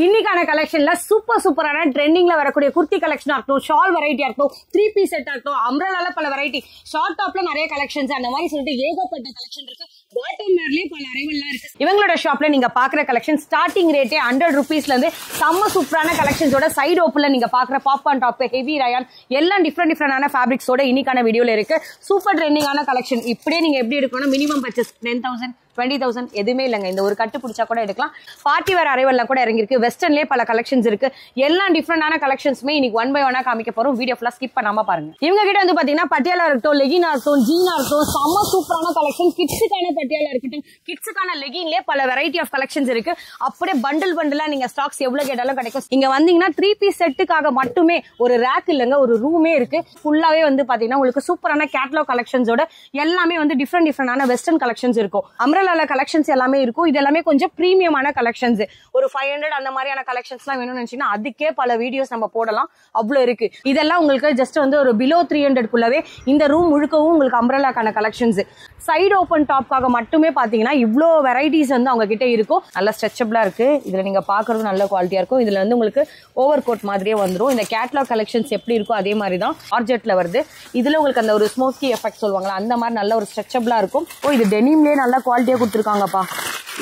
இன்னைக்கான கலெக்ஷன்ல சூப்பரான ட்ரெண்டிங்ல வரக்கூடிய குர்த்தி கலெக்ஷனா இருக்கட்டும், ஷால் வெரைட்டியா இருக்கட்டும், 3 பீஸ் செட்டா இருக்கட்டும், அம்ப்ரெல்லால பல வெரைட்டி, ஷார்ட் டாப்ல நிறைய கலெக்ஷன்ஸ் அந்த மாதிரி சொல்லிட்டு ஏகப்பட்ட கலெக்ஷன் இருக்கு. பாட்டம் வேர்லயே பல அரைவல்லாம் இருக்கு. இவங்களோட ஷாப்ல நீங்க பாக்குற கலெக்ஷன் ஸ்டார்டிங் ரேட்டே 100 ரூபீஸ்ல இருந்து செம்ம சூப்பரான கலெக்ஷன்ஸோட சைடு ஓப்பன்ல நீங்க பாக்குற பாப்கார்ன் டாப், ஹெவி ரயான் எல்லாம் டிஃபரெண்டான ஃபேப்ரிக்ஸோட இன்னைக்கான வீடியோல இருக்கு. சூப்பர் ட்ரெண்டிங்கான கலெக்ஷன். இப்படியே நீங்க எப்படி எடுக்கணும், மினிமம் பர்ச்சேஸ் 10,000 20,000 எதுவுமே இல்லைங்க. இந்த ஒரு கட்டு பிடிச்சா கூட எடுக்கலாம். பார்ட்டி வேற அரைவல்லாம் கூட இறங்கிருக்கு. வெஸ்டர்ன்லயே பல கலெக்ஷன்ஸ் இருக்கு. எல்லாம் டிஃபரெண்டான கலெக்ஷன்ஸுமே இன்னைக்கு 1 by 1 காமிக்க போறோம். வீடியோ ஃபுல்லா ஸ்கிப் பண்ணாம பாருங்க. இவங்க கிட்ட வந்து பாத்தீங்கன்னா பட்டியாலா இருக்கட்டும், லெகினா இருக்கட்டும், ஜீனா இருக்கட்டும், செம்ம சூப்பரான கலெக்ஷன். கிட்ஸுக்கான பட்டியாலா இருக்கட்டும், கிட்ஸுக்கான லெகின்லயே பல வெரைட்டி ஆஃப் கலெக்ஷன்ஸ் இருக்கு. அப்படியே பண்டிலா நீங்க ஸ்டாக்ஸ் எவ்வளவு கேட்டாலும் கிடைக்கும். இங்க வந்தீங்கன்னா 3 பீஸ் செட்டுக்காக மட்டுமே ஒரு ரேக் இல்லங்க, ஒரு ரூமே இருக்கு. ஃபுல்லாவே வந்து பாத்தீங்கன்னா உங்களுக்கு சூப்பரான கேட்டலாக் கலெக்ஷன்ஸோட எல்லாமே வந்து டிஃபரெண்டான வெஸ்டர்ன் கலெக்ஷன்ஸ் இருக்கும். அம்ப்ரெல்லா கலெக்ஷன்ஸ் எல்லாமே இருக்கும். இது எல்லாமே கொஞ்சம் பிரீமியமான கலெக்ஷன்ஸ். ஒரு 500 அந்த மாதிரியான கலெக்ஷன்ஸ் எல்லாம் வேணும்னு நினைச்சீங்கன்னா அதுக்கே பல வீடியோஸ் நம்ம போடலாம். அவ்வளவு இருக்கு. இதெல்லாம் உங்களுக்கு ஜஸ்ட் வந்து ஒரு பிலோ 300 குள்ளவே இந்த ரூம் முழுக்கவும் உங்களுக்கு அம்ப்ரெல்லாக்கான கலெக்ஷன்ஸ். சைடு ஓப்பன் டாப்காக மட்டுமே பாத்தீங்கன்னா இவ்வளோ வெரைட்டிஸ் வந்து அவங்க கிட்ட இருக்கும். நல்ல ஸ்ட்ரெச்சபிளா இருக்கு. இதுல நீங்க பாக்குறது நல்ல குவாலிட்டியா இருக்கும். இதுல வந்து உங்களுக்கு ஓவர் கோட் மாதிரியே வந்துடும். இந்த கேட்லாக் கலெக்ஷன்ஸ் எப்படி இருக்கோ அதே மாதிரி தான் ஆர்ஜெட்ல வருது. இதுல உங்களுக்கு அந்த ஒரு ஸ்மோக்கி எஃபெக்ட் சொல்லுவாங்களா, அந்த மாதிரி நல்ல ஒரு ஸ்ட்ரெச்சபிளா இருக்கும். இது டெனிம்லயே நல்ல குவாலிட்டியா கொடுத்துருக்காங்கப்பா.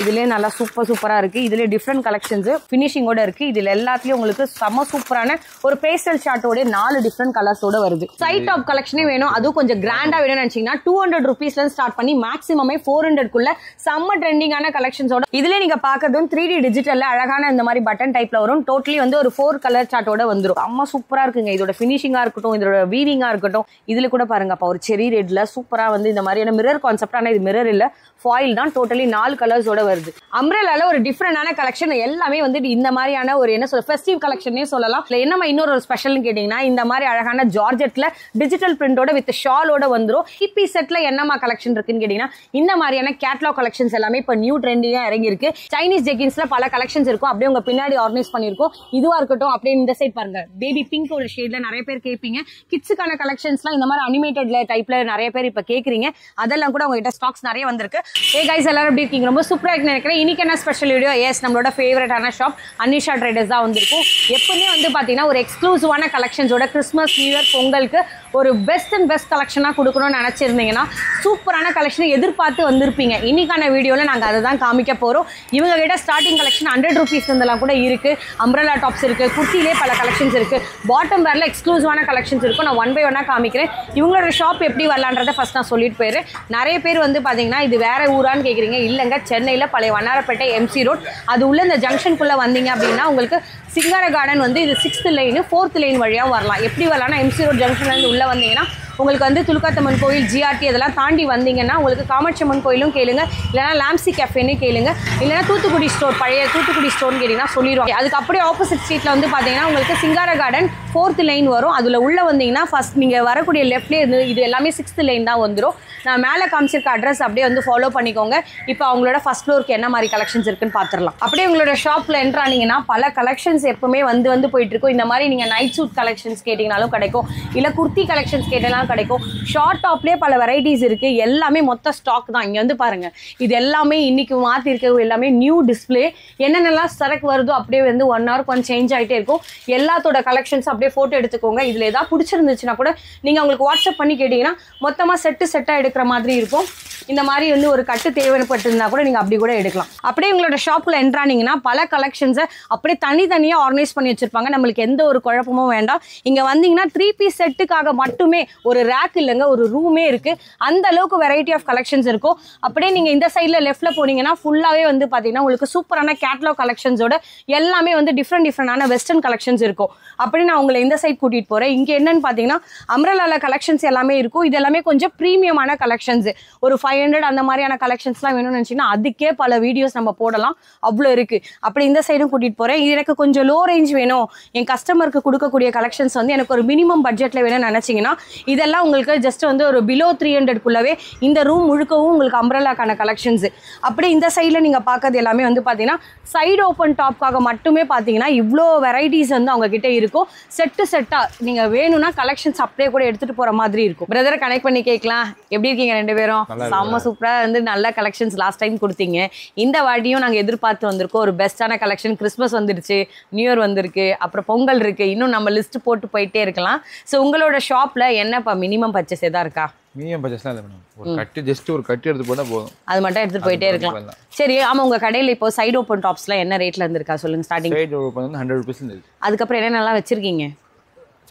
இதுலயே நல்லா சூப்பரா இருக்கு. இதுல டிஃப்ரெண்ட் கலெக்ஷன்ஸ் பினிஷிங்கோட இருக்கு. இதுல எல்லாத்துலயும் உங்களுக்கு செம்ம சூப்பரான ஒரு பேஸ்டல் ஷார்ட்டோட 4 டிஃப்ரெண்ட் கலர்ஸோட வருது. சைட் டாப் கலெக்ஷனே வேணும், அதுவும் கொஞ்சம் கிராண்டா வேணும்னு நினைச்சீங்கன்னா 200 ரூபீஸ்ல இருந்து ஸ்டார்ட் பண்ணி மேக்ஸிமமே 400 குள்ள செம்ம ட்ரெண்டிங்கான கலெக்ஷன்ஸோட. இதுல நீங்க பாக்குறதும் 3D டிஜிட்டல்ல அழகான இந்த மாதிரி பட்டன் டைப்ல வரும். டோட்டலி வந்து ஒரு 4 கலர் சார்ட்டோட வந்துடும். செம்ம சூப்பரா இருக்குங்க. இதோட பினிஷிங்கா இருக்கட்டும், இதோட வீவிங்கா இருக்கட்டும். இதுல கூட பாருங்கப்பா ஒரு செரி ரெட்ல சூப்பரா வந்து இந்த மாதிரியான மிரர் கான்செப்ட். ஆனா இது மிரர் இல்ல, ஃபாயில் தான். டோட்டலி 4 கலர்ஸோட வருது. அம்ப்ரெல்லால ஒரு டிஃபரெண்டான கலெக்ஷன் எல்லாமே வந்து இந்த மாதிரியான ஒரு என்ன சொல்ல ஃபெஸ்டிவ் கலெக்ஷனே சொல்லலாம். என்னமா இன்னொரு ஸ்பெஷல்னு கேட்டீங்கன்னா இந்த மாதிரி அழகான ஜார்ஜெட்ல டிஜிட்டல் பிரிண்டோட வித் ஷாலோட வந்துரும். ஹிப்பி செட்ல என்னமா கலெக்ஷன் இருக்குன்னு கேட்டீங்கன்னா இந்த மாதிரியான கேட்லாக் கலெக்ஷன்ஸ் எல்லாமே இப்ப நியூ ட்ரெண்டிங்கா இறங்கி இருக்கு. சைனீஸ் ஜெகின்ஸ்ல பல கலெக்ஷன்ஸ் இருக்கும். அப்படியே உங்க பின்னாடி ஆர்கனைஸ் பண்ணிருக்கோம். இதுவா இருக்கட்டும், அப்படியே இந்த சைட் பாருங்க பேபி பிங்க் ஒரு ஷேட்ல நிறைய பேர் கேட்பீங்க. கிட்ஸுக்கான கலெக்ஷன்ஸ்லாம் இந்த மாதிரி அனிமேட்டட்ல டைப்ல நிறைய பேர் இப்ப கேக்குறீங்க. அதெல்லாம் கூட உங்ககிட்ட ஸ்டாக்ஸ் நிறைய வந்திருக்கு. ஏ கைஸ் எல்லாரும் எப்படி இருக்கீங்க? ரொம்ப சூப்பரா இருக்குன்னு நினைக்கிறேன். இன்னைக்கு என்ன ஸ்பெஷல் வீடியோ? எஸ், நம்மளோட ஃபேவரட்டான ஷாப் அனிஷா ட்ரேடர்ஸ் தான் வந்திருக்கும். எப்பவுமே வந்து பாத்தீங்கன்னா ஒரு எக்ஸ்க்ளூசிவான கலெக்ஷன்ஸோட கிறிஸ்மஸ் நியூ இயர் பொங்கலுக்கு ஒரு பெஸ்ட் கலெக்ஷனா கொடுக்கணும்னு நினைச்சிருந்தீங்கன்னா சூப்பரான கலெக்ஷனை எதிர்பார்த்து வந்திருப்பீங்க. இன்னைக்கான வீடியோல நாங்க அதை தான் காமிக்க போறோம். இவங்க கிட்ட ஸ்டார்டிங் கலெக்ஷன் 100 ரூபீஸ் இருந்தெல்லாம் கூட இருக்கு. அம்ப்ரெல்லா டாப்ஸ் இருக்கு, குர்த்திலே பல கலெக்ஷன்ஸ் இருக்கு, பாட்டம் வேர்ல எக்ஸ்க்ளூசிவான கலெக்ஷன்ஸ் இருக்கும். நான் 1 by 1 காமிக்கிறேன். இவங்களோட ஷாப் எப்படி வரலான்றதை ஃபர்ஸ்ட் நான் சொல்லிட்டு போயிடுறேன். நிறைய பேர் வந்து பாத்தீங்கன்னா இது வேற ஊரான்னு கேக்குறீங்க. இல்லங்க, சென்னையில பழைய வண்ணாரப்பேட்டை MC ரோட் அது உள்ள இந்த ஜங்ஷனுக்குள்ள வந்தீங்க அப்படின்னா உங்களுக்கு சிங்கார கார்டன் வந்து இது 6th லைன் 4th லைன் வழியா வரலாம். எப்படி வரலாம்னா MC ரோட் ஜங்ஷன்ல இருந்து உள்ள வந்தீங்கன்னா உங்களுக்கு வந்து துலுக்காத்தம்மன் கோயில், GRT இதெல்லாம் தாண்டி வந்தீங்கன்னா உங்களுக்கு காமாட்சியம்மன் கோயிலும் கேளுங்க, இல்லைனா லாம்சி கேஃபேன்னு கேளுங்க, இல்லைனா தூத்துக்குடி ஸ்டோர், பழைய தூத்துக்குடி ஸ்டோர்னு கேட்டீங்கன்னா சொல்லிடுவாங்க. அதுக்கு அப்படியே ஆப்போசிட் ஸ்ட்ரீட்ல வந்து பாத்தீங்கன்னா உங்களுக்கு சிங்கார கார்டன் 4th லைன் வரும். அதுல உள்ள வந்தீங்கன்னா ஃபர்ஸ்ட் நீங்க வரக்கூடிய லெஃப்ட்லேயே இது எல்லாமே 6th லைன் தான் வந்துடும். நான் மேலே காமிச்சிருக்க அட்ரஸ் அப்படியே வந்து ஃபாலோ பண்ணிக்கோங்க. இப்போ அவங்களோட ஃபர்ஸ்ட் ஃப்ளோருக்கு என்ன மாதிரி கலெக்ஷன்ஸ் இருக்குன்னு பார்த்துடலாம். அப்படியே உங்களோட ஷாப்ல என்ட்ரு ஆனீங்கன்னா பல கலெக்ஷன்ஸ் எப்பவுமே வந்து போயிட்டு இருக்கும். இந்த மாதிரி நீங்க நைட் சூட் கலெக்ஷன்ஸ் கேட்டீங்கனாலும் கிடைக்கும், இல்ல குர்த்தி கலெக்ஷன்ஸ் கேட்டாலும் கிடைக்கும். ஷார்ட் டாப்லேயே பல வெரைட்டிஸ் இருக்கு. எல்லாமே மொத்த ஸ்டாக் தான். இங்க வந்து பாருங்க, இது எல்லாமே இன்னைக்கு மாத்தி இருக்க எல்லாமே நியூ டிஸ்பிளே. என்னென்னலாம் சரக்கு வருதோ அப்படியே வந்து 1 hour கொஞ்சம் சேஞ்ச் ஆகிட்டே இருக்கும். எல்லாத்தோட கலெக்ஷன்ஸ் அப்படியே போட்டோ எடுத்துக்கோங்க. இதுல ஏதாவது பிடிச்சிருந்துச்சுன்னா கூட நீங்க உங்களுக்கு வாட்ஸ்அப் பண்ணி கேட்டீங்கன்னா மொத்தமா செட்டா எடுக்கிற மாதிரி இருக்கும். இந்த மாதிரி வந்து ஒரு கட்டு தேவைப்பட்டிருந்தா கூட நீங்க அப்படி கூட எடுக்கலாம். அப்படியே உங்களோட ஷாப்ல என்ட்ரானீங்கன்னா பல கலெக்ஷன்ஸை அப்படியே தனித்தனியா ஆர்கனைஸ் பண்ணி வச்சிருப்பாங்க. நம்மளுக்கு எந்த ஒரு குழப்பமும் வேண்டாம். இங்க வந்தீங்கன்னா 3 பீஸ் செட்டுக்காக மட்டுமே ஒரு ரேக் இல்லைங்க, ஒரு ரூமே இருக்கு. அந்த அளவுக்கு வெரைட்டி ஆஃப் கலெக்ஷன்ஸ் இருக்கும். அப்படியே நீங்க இந்த சைட்ல லெஃப்ட்ல போனீங்கன்னா ஃபுல்லாவே வந்து பாத்தீங்கன்னா உங்களுக்கு சூப்பரான கேட்லாக் கலெக்ஷன்ஸோட எல்லாமே வந்து டிஃபரெண்டான வெஸ்டர்ன் கலெக்ஷன்ஸ் இருக்கும். அப்படி நான் உங்களை இந்த சைட் கூட்டிட்டு போறேன். இங்க என்னன்னு பாத்தீங்கன்னா அம்ப்ரெல்லால கலெக்ஷன்ஸ் எல்லாமே இருக்கும். இது எல்லாமே கொஞ்சம் பிரீமியமான கலெக்ஷன்ஸ். ஒரு 500 அந்த மாதிரியான கலெக்ஷன்ஸ்லாம் வேணும்னு நினைச்சீங்கன்னா அதுக்கே பல வீடியோஸ் நம்ம போடலாம். அவ்வளோ இருக்கு. அப்படி இந்த சைடும் கூட்டிட்டு போறேன். எனக்கு கொஞ்சம் லோ ரேஞ்ச் வேணும், என் கஸ்டமருக்கு கொடுக்கக்கூடிய கலெக்ஷன்ஸ் வந்து எனக்கு ஒரு மினிமம் பட்ஜெட்ல வேணும்னு நினைச்சீங்கன்னா இது இதெல்லாம் உங்களுக்கு ஜஸ்ட் வந்து ஒரு பிலோ 300குள்ளவே இந்த ரூம் முழுக்கவும் உங்களுக்கு அம்ப்ரெல்லாக்கான கலெக்ஷன்ஸ். அப்படியே இந்த சைடில் நீங்கள் பார்க்கறது எல்லாமே வந்து பார்த்தீங்கன்னா சைடு ஓப்பன் டாப்காக மட்டுமே பார்த்தீங்கன்னா இவ்வளோ வெரைட்டிஸ் வந்து அவங்க கிட்டே இருக்கும். செட்டாக நீங்கள் வேணும்னா கலெக்ஷன்ஸ் அப்படியே கூட எடுத்துகிட்டு போகிற மாதிரி இருக்கும். பிரதரை கனெக்ட் பண்ணி கேட்கலாம், எப்படி இருக்கீங்க 2 பேரும்? செம்ம சூப்பராக வந்து நல்ல கலெக்ஷன்ஸ் லாஸ்ட் டைம் கொடுத்தீங்க. இந்த வாட்டியும் நாங்கள் எதிர்பார்த்து வந்திருக்கோம். ஒரு பெஸ்ட்டான கலெக்ஷன். கிறிஸ்மஸ் வந்துருச்சு, நியூ இயர் வந்திருக்கு, அப்புறம் பொங்கல் இருக்குது, இன்னும் நம்ம லிஸ்ட் போட்டு போயிட்டே இருக்கலாம். ஸோ உங்களோட ஷாப்பில் என்னப்பா மினிமம் பர்ச்சேஸ் எதா இருக்கா? மினிமம் பர்ச்சேஸ்லாம் இல்லை மேடம். ஒரு கட்டு ஜஸ்ட் ஒரு கட்டு எடுத்து போனால் போதும், அது மட்டும் எடுத்துகிட்டு போயிட்டே இருக்கலாம். சரி, ஆமாம். உங்கள் கடையில் இப்போ சைடு ஓப்பன் டாப்ஸ்லாம் என்ன ரேட்டில் இருந்திருக்கா சொல்லுங்கள்? ஸ்டார்டிங் சைடு ஓப்பன் வந்து 100 rupees இருக்குது. அதுக்கப்புறம் என்னென்னலாம் வச்சுருக்கீங்க?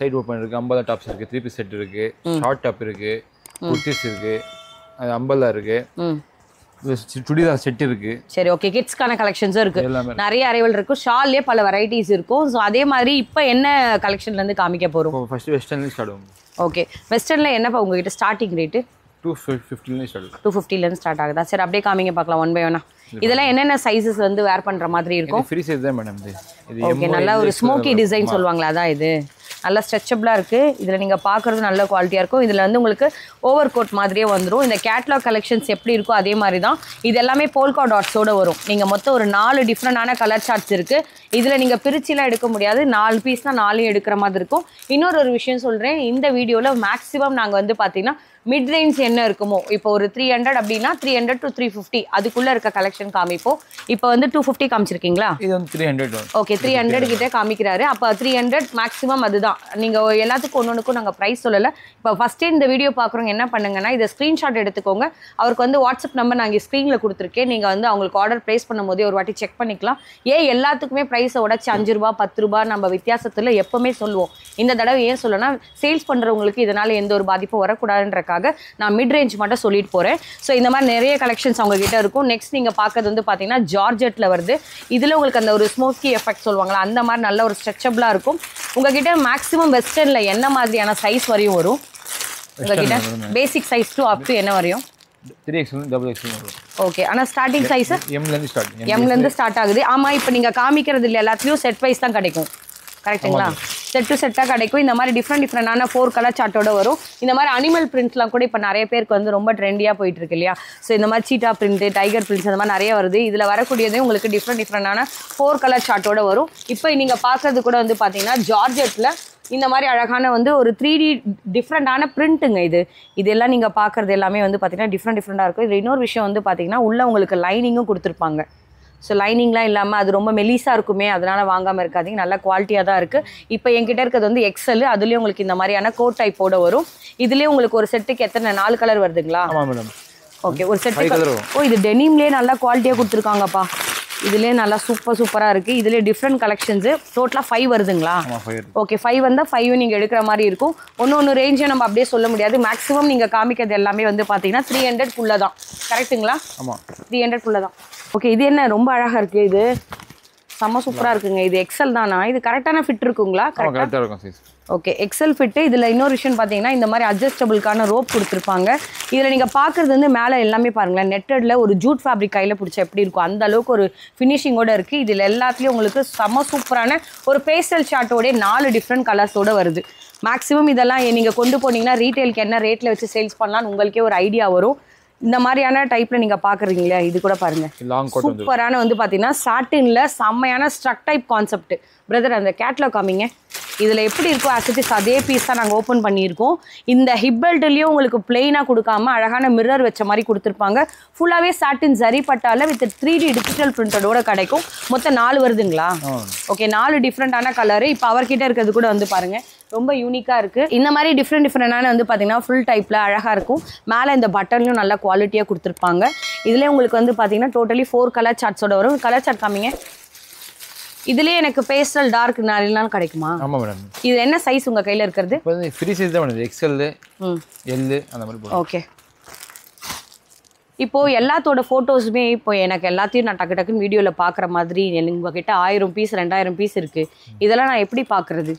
சைடு ஓப்பன் இருக்குது, அம்பலா டாப்ஸ் இருக்குது, 3 piece செட் இருக்குது, ஷார்ட் டாப் இருக்குது, குர்த்திஸ் இருக்குது, அது அம்பலா இருக்குது, சுடிதார் செட் இருக்கு. சரி, ஓகே. கிட்ஸ்க்கான கலெக்ஷன்ஸும் இருக்கு, நிறைய அரைவல் இருக்கும். ஷால்லே பல வெரைட்டிஸ் இருக்கும். ஸோ அதே மாதிரி இப்போ என்ன கலெக்ஷன்ல இருந்து காமிக்க போறோம்? ஃபர்ஸ்ட் வெஸ்டர்ன்ல ஸ்டார்ட் ஆகும். ஓகே, வெஸ்டர்ன்ல என்னப்பா உங்ககிட்ட ஸ்டார்டிங் ரேட்? 250ல ஸ்டார்ட் ஆகுது. 250ல இருந்து ஸ்டார்ட் ஆகுதா? சரி, அப்படியே காமிங்க பார்க்கலாம் ஒன் பை ஒன்னா. இதெல்லாம் என்னென்ன சைஸஸ் வந்து வேர் பண்ற மாதிரி இருக்கும்? ஃப்ரீ சைஸ் தான் மேடம். இது ஓகே, நல்ல ஒரு ஸ்மோக்கி டிசைன் சொல்லுவாங்களா, அதான் இது. நல்லா ஸ்ட்ரெச்சபிளாக இருக்குது. இதில் நீங்கள் பார்க்குறது நல்ல குவாலிட்டியாக இருக்கும். இதில் வந்து உங்களுக்கு ஓவர் கோட் மாதிரியே வந்துடும். இந்த கேட்லாக் கலெக்ஷன்ஸ் எப்படி இருக்கோ அதே மாதிரி தான். இது எல்லாமே போல்கா டாட்ஸோடு வரும். நீங்கள் மொத்தம் ஒரு 4 டிஃப்ரெண்டான கலர் சார்ட்ஸ் இருக்குது. இதில் நீங்கள் பிரிச்சிலாம் எடுக்க முடியாது. 4 பீஸ்னால் 4 எடுக்கிற மாதிரி இருக்கும். இன்னொரு விஷயம் சொல்கிறேன், இந்த வீடியோவில் மேக்ஸிமம் நாங்கள் வந்து பார்த்தீங்கன்னா மிட் ரேஞ்ச் என்ன இருக்குமோ, இப்போ ஒரு 300 அப்படின்னா 300 to 350 அதுக்குள்ளே இருக்க கலெக்ஷன் காமிப்போம். இப்போ வந்து 250 காமிச்சிருக்கீங்களா? இது வந்து 300. ஓகே, 300 கிட்டே காமிக்கிறாரு. அப்போ 300 மேக்ஸிமம் அதுதான். நீங்கள் எல்லாத்துக்கும் ஒன்றுக்கும் நாங்கள் ப்ரைஸ் சொல்லலை. இப்போ ஃபஸ்ட்டே இந்த வீடியோ பார்க்குறவங்க என்ன பண்ணுங்கன்னா, இதை ஸ்க்ரீன்ஷாட் எடுத்துக்கோங்க. அவருக்கு வந்து வாட்ஸ்அப் நம்பர் நான் இங்கே ஸ்க்ரீனில் கொடுத்துருக்கேன். நீங்கள் வந்து அவங்களுக்கு ஆர்டர் ப்ளேஸ் பண்ணும் போதே ஒரு வாட்டி செக் பண்ணிக்கலாம். எல்லாத்துக்குமே ப்ரைஸை உடச்சி 5 ரூபா 10 ரூபா நம்ம வித்தியாசத்தில் எப்போவுமே சொல்லுவோம். இந்த தடவை ஏன் சொல்லணும்னா, சேல்ஸ் பண்ணுறவங்களுக்கு இதனால் எந்த ஒரு பாதிப்பும் வரக்கூடாதுன்றக்காக நான் மிட் ரேஞ்ச் மட்டும் சொல்லிட்டு போகிறேன். ஸோ இந்த மாதிரி நிறைய கலெக்ஷன்ஸ் அவங்க கிட்ட இருக்கும். நெக்ஸ்ட் நீங்கள் பார்க்கறது வந்து பார்த்தீங்கன்னா ஜார்ஜெட்டில் வருது. இதில் உங்களுக்கு அந்த ஒரு ஸ்மோக்கி எஃபெக்ட் சொல்லுவாங்களா, அந்த மாதிரி நல்ல ஒரு ஸ்ட்ரெச்சபிளாக இருக்கும். உங்ககிட்ட மேக்ஸிமம் வெஸ்டர்னில் என்ன மாதிரியான சைஸ் வரையும் வரும்? உங்ககிட்ட பேசிக் சைஸ் டு அப் டு என்ன வரையும்? 3XL XXL வரும். ஓகே, ஆனால் ஸ்டார்டிங் சைஸ் எம்லேருந்து ஸ்டார்ட் ஆகுது. ஆமாம், இப்போ நீங்கள் காமிக்கிறது இல்லை, எல்லாத்துலேயும் செட் வைஸ் தான் கிடைக்கும், கரெக்டுங்களா? செட் டு செட்டாக கிடைக்கும். இந்த மாதிரி டிஃப்ரெண்டான 4 கலர் சார்ட்டோட வரும். இந்த மாதிரி அனிமல் பிரிண்ட்ஸ்லாம் கூட இப்போ நிறைய பேருக்கு வந்து ரொம்ப ட்ரெண்டியாக போயிட்டு இருக்கு இல்லையா? ஸோ இந்த மாதிரி சீட்டா பிரிண்ட்டு, டைகர் பிரிண்ட்ஸ் அந்த மாதிரி நிறைய வருது. இதில் வரக்கூடியதே உங்களுக்கு டிஃப்ரெண்டான 4 கலர் சார்ட்டோட வரும். இப்போ நீங்கள் பார்க்கறது கூட வந்து பார்த்தீங்கன்னா ஜார்ஜெட்டில் இந்த மாதிரி அழகான வந்து ஒரு 3D டிஃப்ரெண்டான பிரிண்ட்டுங்க. இதெல்லாம் நீங்கள் பார்க்குறது எல்லாமே வந்து பார்த்தீங்கன்னா டிஃப்ரெண்டாக இருக்கும். இது இன்னொரு விஷயம் வந்து பார்த்தீங்கன்னா உள்ளே உங்களுக்கு லைனிங்கும் கொடுத்துருப்பாங்க. ஸோ லைனிங்லாம் இல்லாமல் அது ரொம்ப மெலிசாக இருக்குமே, அதனால் வாங்காமல் இருக்காதிங்க. நல்ல குவாலிட்டியாக தான் இருக்குது. இப்போ என்கிட்ட இருக்கிறது வந்து எக்ஸல். அதுலேயும் உங்களுக்கு இந்த மாதிரியான கோட் டைப்போட வரும். இதுலேயும் உங்களுக்கு ஒரு செட்டுக்கு எத்தனை 4 கலர் வருதுங்களா? ஆமாம் மேடம். ஓகே, ஒரு செட்டு. இது டெனிம்லேயே நல்லா குவாலிட்டியாக கொடுத்துருக்காங்கப்பா. இதுலேயே நல்லா சூப்பராக இருக்குது. இதுலேயே டிஃப்ரெண்ட் கலெக்ஷன்ஸு. டோட்டலாக 5 வருதுங்களா? ஓகே, 5 வந்தால் 5 நீங்கள் எடுக்கிற மாதிரி இருக்கும். ஒன்று ரேஞ்சை நம்ம அப்படியே சொல்ல முடியாது. மேக்ஸிமம் நீங்கள் காமிக்கிறது எல்லாமே வந்து பார்த்தீங்கன்னா 300 தான், கரெக்டுங்களா? ஆமாம், 300 தான். ஓகே, இது என்ன ரொம்ப அழகாக இருக்குது. இது செம்ம சூப்பராக இருக்குங்க. இது எக்ஸல் தானா? இது கரெக்டான ஃபிட் இருக்குங்களா? கரெக்டாக இருக்கும் சைஸ். Okay, XL fit. இதில் இன்னொரு விஷயம் பார்த்தீங்கன்னா இந்த மாதிரி அட்ஜஸ்டபிளுக்கான ரோப் கொடுத்துருப்பாங்க. இதில் நீங்கள் பார்க்குறது வந்து மேலே எல்லாமே பாருங்களேன், நெட்டடில் ஒரு ஜூட் ஃபேப்ரிக் கையில் பிடிச்ச எப்படி இருக்கும் அந்த அளவுக்கு ஒரு ஃபினிஷிங்கோடு இருக்குது. இதில் எல்லாத்துலேயும் உங்களுக்கு செம்ம சூப்பரான ஒரு பேஸ்டல் ஷார்ட்டோட 4 டிஃப்ரெண்ட் கலர்ஸோடு வருது. மேக்ஸிமம் இதெல்லாம் நீங்கள் கொண்டு போனீங்கன்னா ரீட்டெயிலுக்கு என்ன ரேட்டில் வச்சு சேல்ஸ் பண்ணலான்னு உங்களுக்கே ஒரு ஐடியா வரும். இந்த மாதிரியான டைப்பில் நீங்கள் பார்க்குறீங்களா? இது கூட பாருங்கள், சூப்பரான வந்து பார்த்தீங்கன்னா சாட்டினில் செம்மையான ஸ்ட்ரக் டைப் கான்செப்ட். பிரதர், அந்த கேட்லாக் காமிங்க. இதில் எப்படி இருக்கோ ஆக்சுவலி அதே பீஸ் தான் நாங்கள் ஓப்பன் பண்ணியிருக்கோம். இந்த ஹிப் பெல்ட்லேயும் உங்களுக்கு பிளெயினாக கொடுக்காம அழகான மிரர் வச்ச மாதிரி கொடுத்துருப்பாங்க. ஃபுல்லாகவே சாட்டின் ஜரி பட்டால வித் 3D டிஜிட்டல் பிரிண்டடோட கிடைக்கும். மொத்தம் 4 வருதுங்களா? ஓகே, 4 டிஃப்ரெண்டான கலரு. இப்போ அவர்கிட்ட இருக்கிறது கூட வந்து பாருங்கள், ரொம்ப யூனிக்காக இருக்குது. இந்த மாதிரி டிஃப்ரெண்டான வந்து பார்த்தீங்கன்னா ஃபுல் டைப்பில் அழகாக இருக்கும். மேலே இந்த பட்டன்லையும் நல்ல குவாலிட்டியாக கொடுத்துருப்பாங்க. இதுலேயே உங்களுக்கு வந்து பார்த்தீங்கன்னா டோட்டலி 4 கலர் சார்ட்ஸோட வரும். கலர் சார்ட் காமிங்க. இதுலேயே எனக்கு பேஸ்டல் டார்க் நாலும் கிடைக்குமா? ஆமாம் மேடம். இது என்ன சைஸ் உங்கள் கையில் இருக்கிறது? ஃப்ரீ சைஸ் தான் மேடம். எக்ஸ்எல், எல் அந்த மாதிரி. ஓகே, இப்போது எல்லாத்தோட ஃபோட்டோஸுமே இப்போ எனக்கு எல்லாத்தையும் நான் டக்குன்னு வீடியோவில் பார்க்குற மாதிரி உங்ககிட்ட 1000 பீஸ் 2000 பீஸ் இருக்குது. இதெல்லாம் நான் எப்படி பார்க்குறது?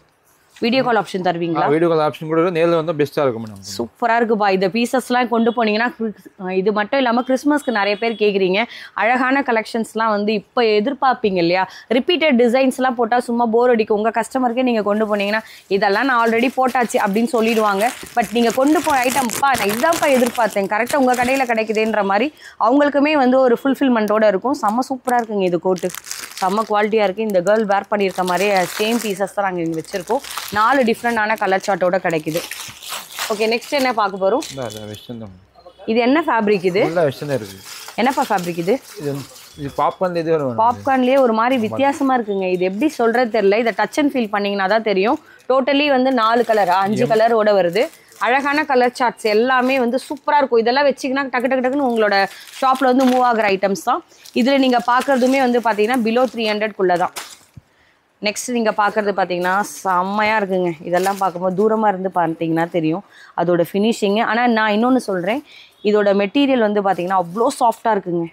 வீடியோ கால் ஆப்ஷன் தருவீங்களா? வீடியோ கால் ஆப்ஷன் கூட நேரில் வந்து பெஸ்ட்டாக இருக்கும் மேடம். சூப்பராக இருக்குப்பா. இந்த பீசஸ்லாம் கொண்டு போனீங்கன்னா இது மட்டும் இல்லாமல் கிறிஸ்மஸ்க்கு நிறைய பேர் கேட்குறீங்க. அழகான கலெக்ஷன்ஸ்லாம் வந்து இப்போ எதிர்பார்ப்பீங்க இல்லையா? ரிப்பீட்டட் டிசைன்ஸ்லாம் போட்டால் சும்மா போர் அடிக்கும். உங்கள் கஸ்டமருக்கே நீங்கள் கொண்டு போனீங்கன்னா இதெல்லாம் நான் ஆல்ரெடி போட்டாச்சு அப்படின்னு சொல்லிடுவாங்க. பட் நீங்கள் கொண்டு போய் ஐட்டம்ப்பா நான் இதுதான்ப்பா எதிர்பார்த்தேன், கரெக்டாக உங்கள் கடையில் கிடைக்குதுன்ற மாதிரி அவங்களுக்குமே வந்து ஒரு ஃபுல்ஃபில்மெண்ட்டோடு இருக்கும். செம்ம சூப்பராக இருக்குங்க. இது கோட்டு செம்ம குவாலிட்டியாக இருக்குது. இந்த கேர்ள் வேர் பண்ணியிருக்க மாதிரியே சேம் பீசஸ் தான் நாங்கள் இங்கே வச்சுருக்கோம். 4 டிஃப்ரெண்டான கலர் சார்ட்டோட கிடைக்குது. ஓகே, நெக்ஸ்ட் என்ன பார்க்க போகிறோம்? இது என்ன ஃபேப்ரிக்? இது என்னப்பா ஃபேப்ரிக்? இது பாப்கார்ன்லேயே ஒரு மாதிரி வித்தியாசமாக இருக்குங்க. இது எப்படி சொல்கிறது தெரியல. இதை டச் அண்ட் ஃபீல் பண்ணிங்கன்னா தான் தெரியும். டோட்டலி வந்து 4 கலரா 5 கலரோட வருது. அழகான கலர் சார்ட்ஸ் எல்லாமே வந்து சூப்பராக இருக்கும். இதெல்லாம் வச்சிங்கன்னா டக்கு டக்கு டக்குன்னு உங்களோட ஷாப்பில் வந்து மூவ் ஆகிற ஐட்டம்ஸ் தான். இதில் நீங்கள் பார்க்குறதுமே வந்து பார்த்தீங்கன்னா பிலோ 300 தான். நெக்ஸ்ட் நீங்கள் பார்க்குறது பார்த்தீங்கன்னா செம்மையாக இருக்குங்க. இதெல்லாம் பார்க்கும்போது தூரமாக இருந்து பார்த்தீங்கன்னா தெரியும் அதோட ஃபினிஷிங்கு. ஆனால் நான் இன்னொன்று சொல்கிறேன், இதோட மெட்டீரியல் வந்து பார்த்தீங்கன்னா அவ்வளோ சாஃப்டாக இருக்குங்க.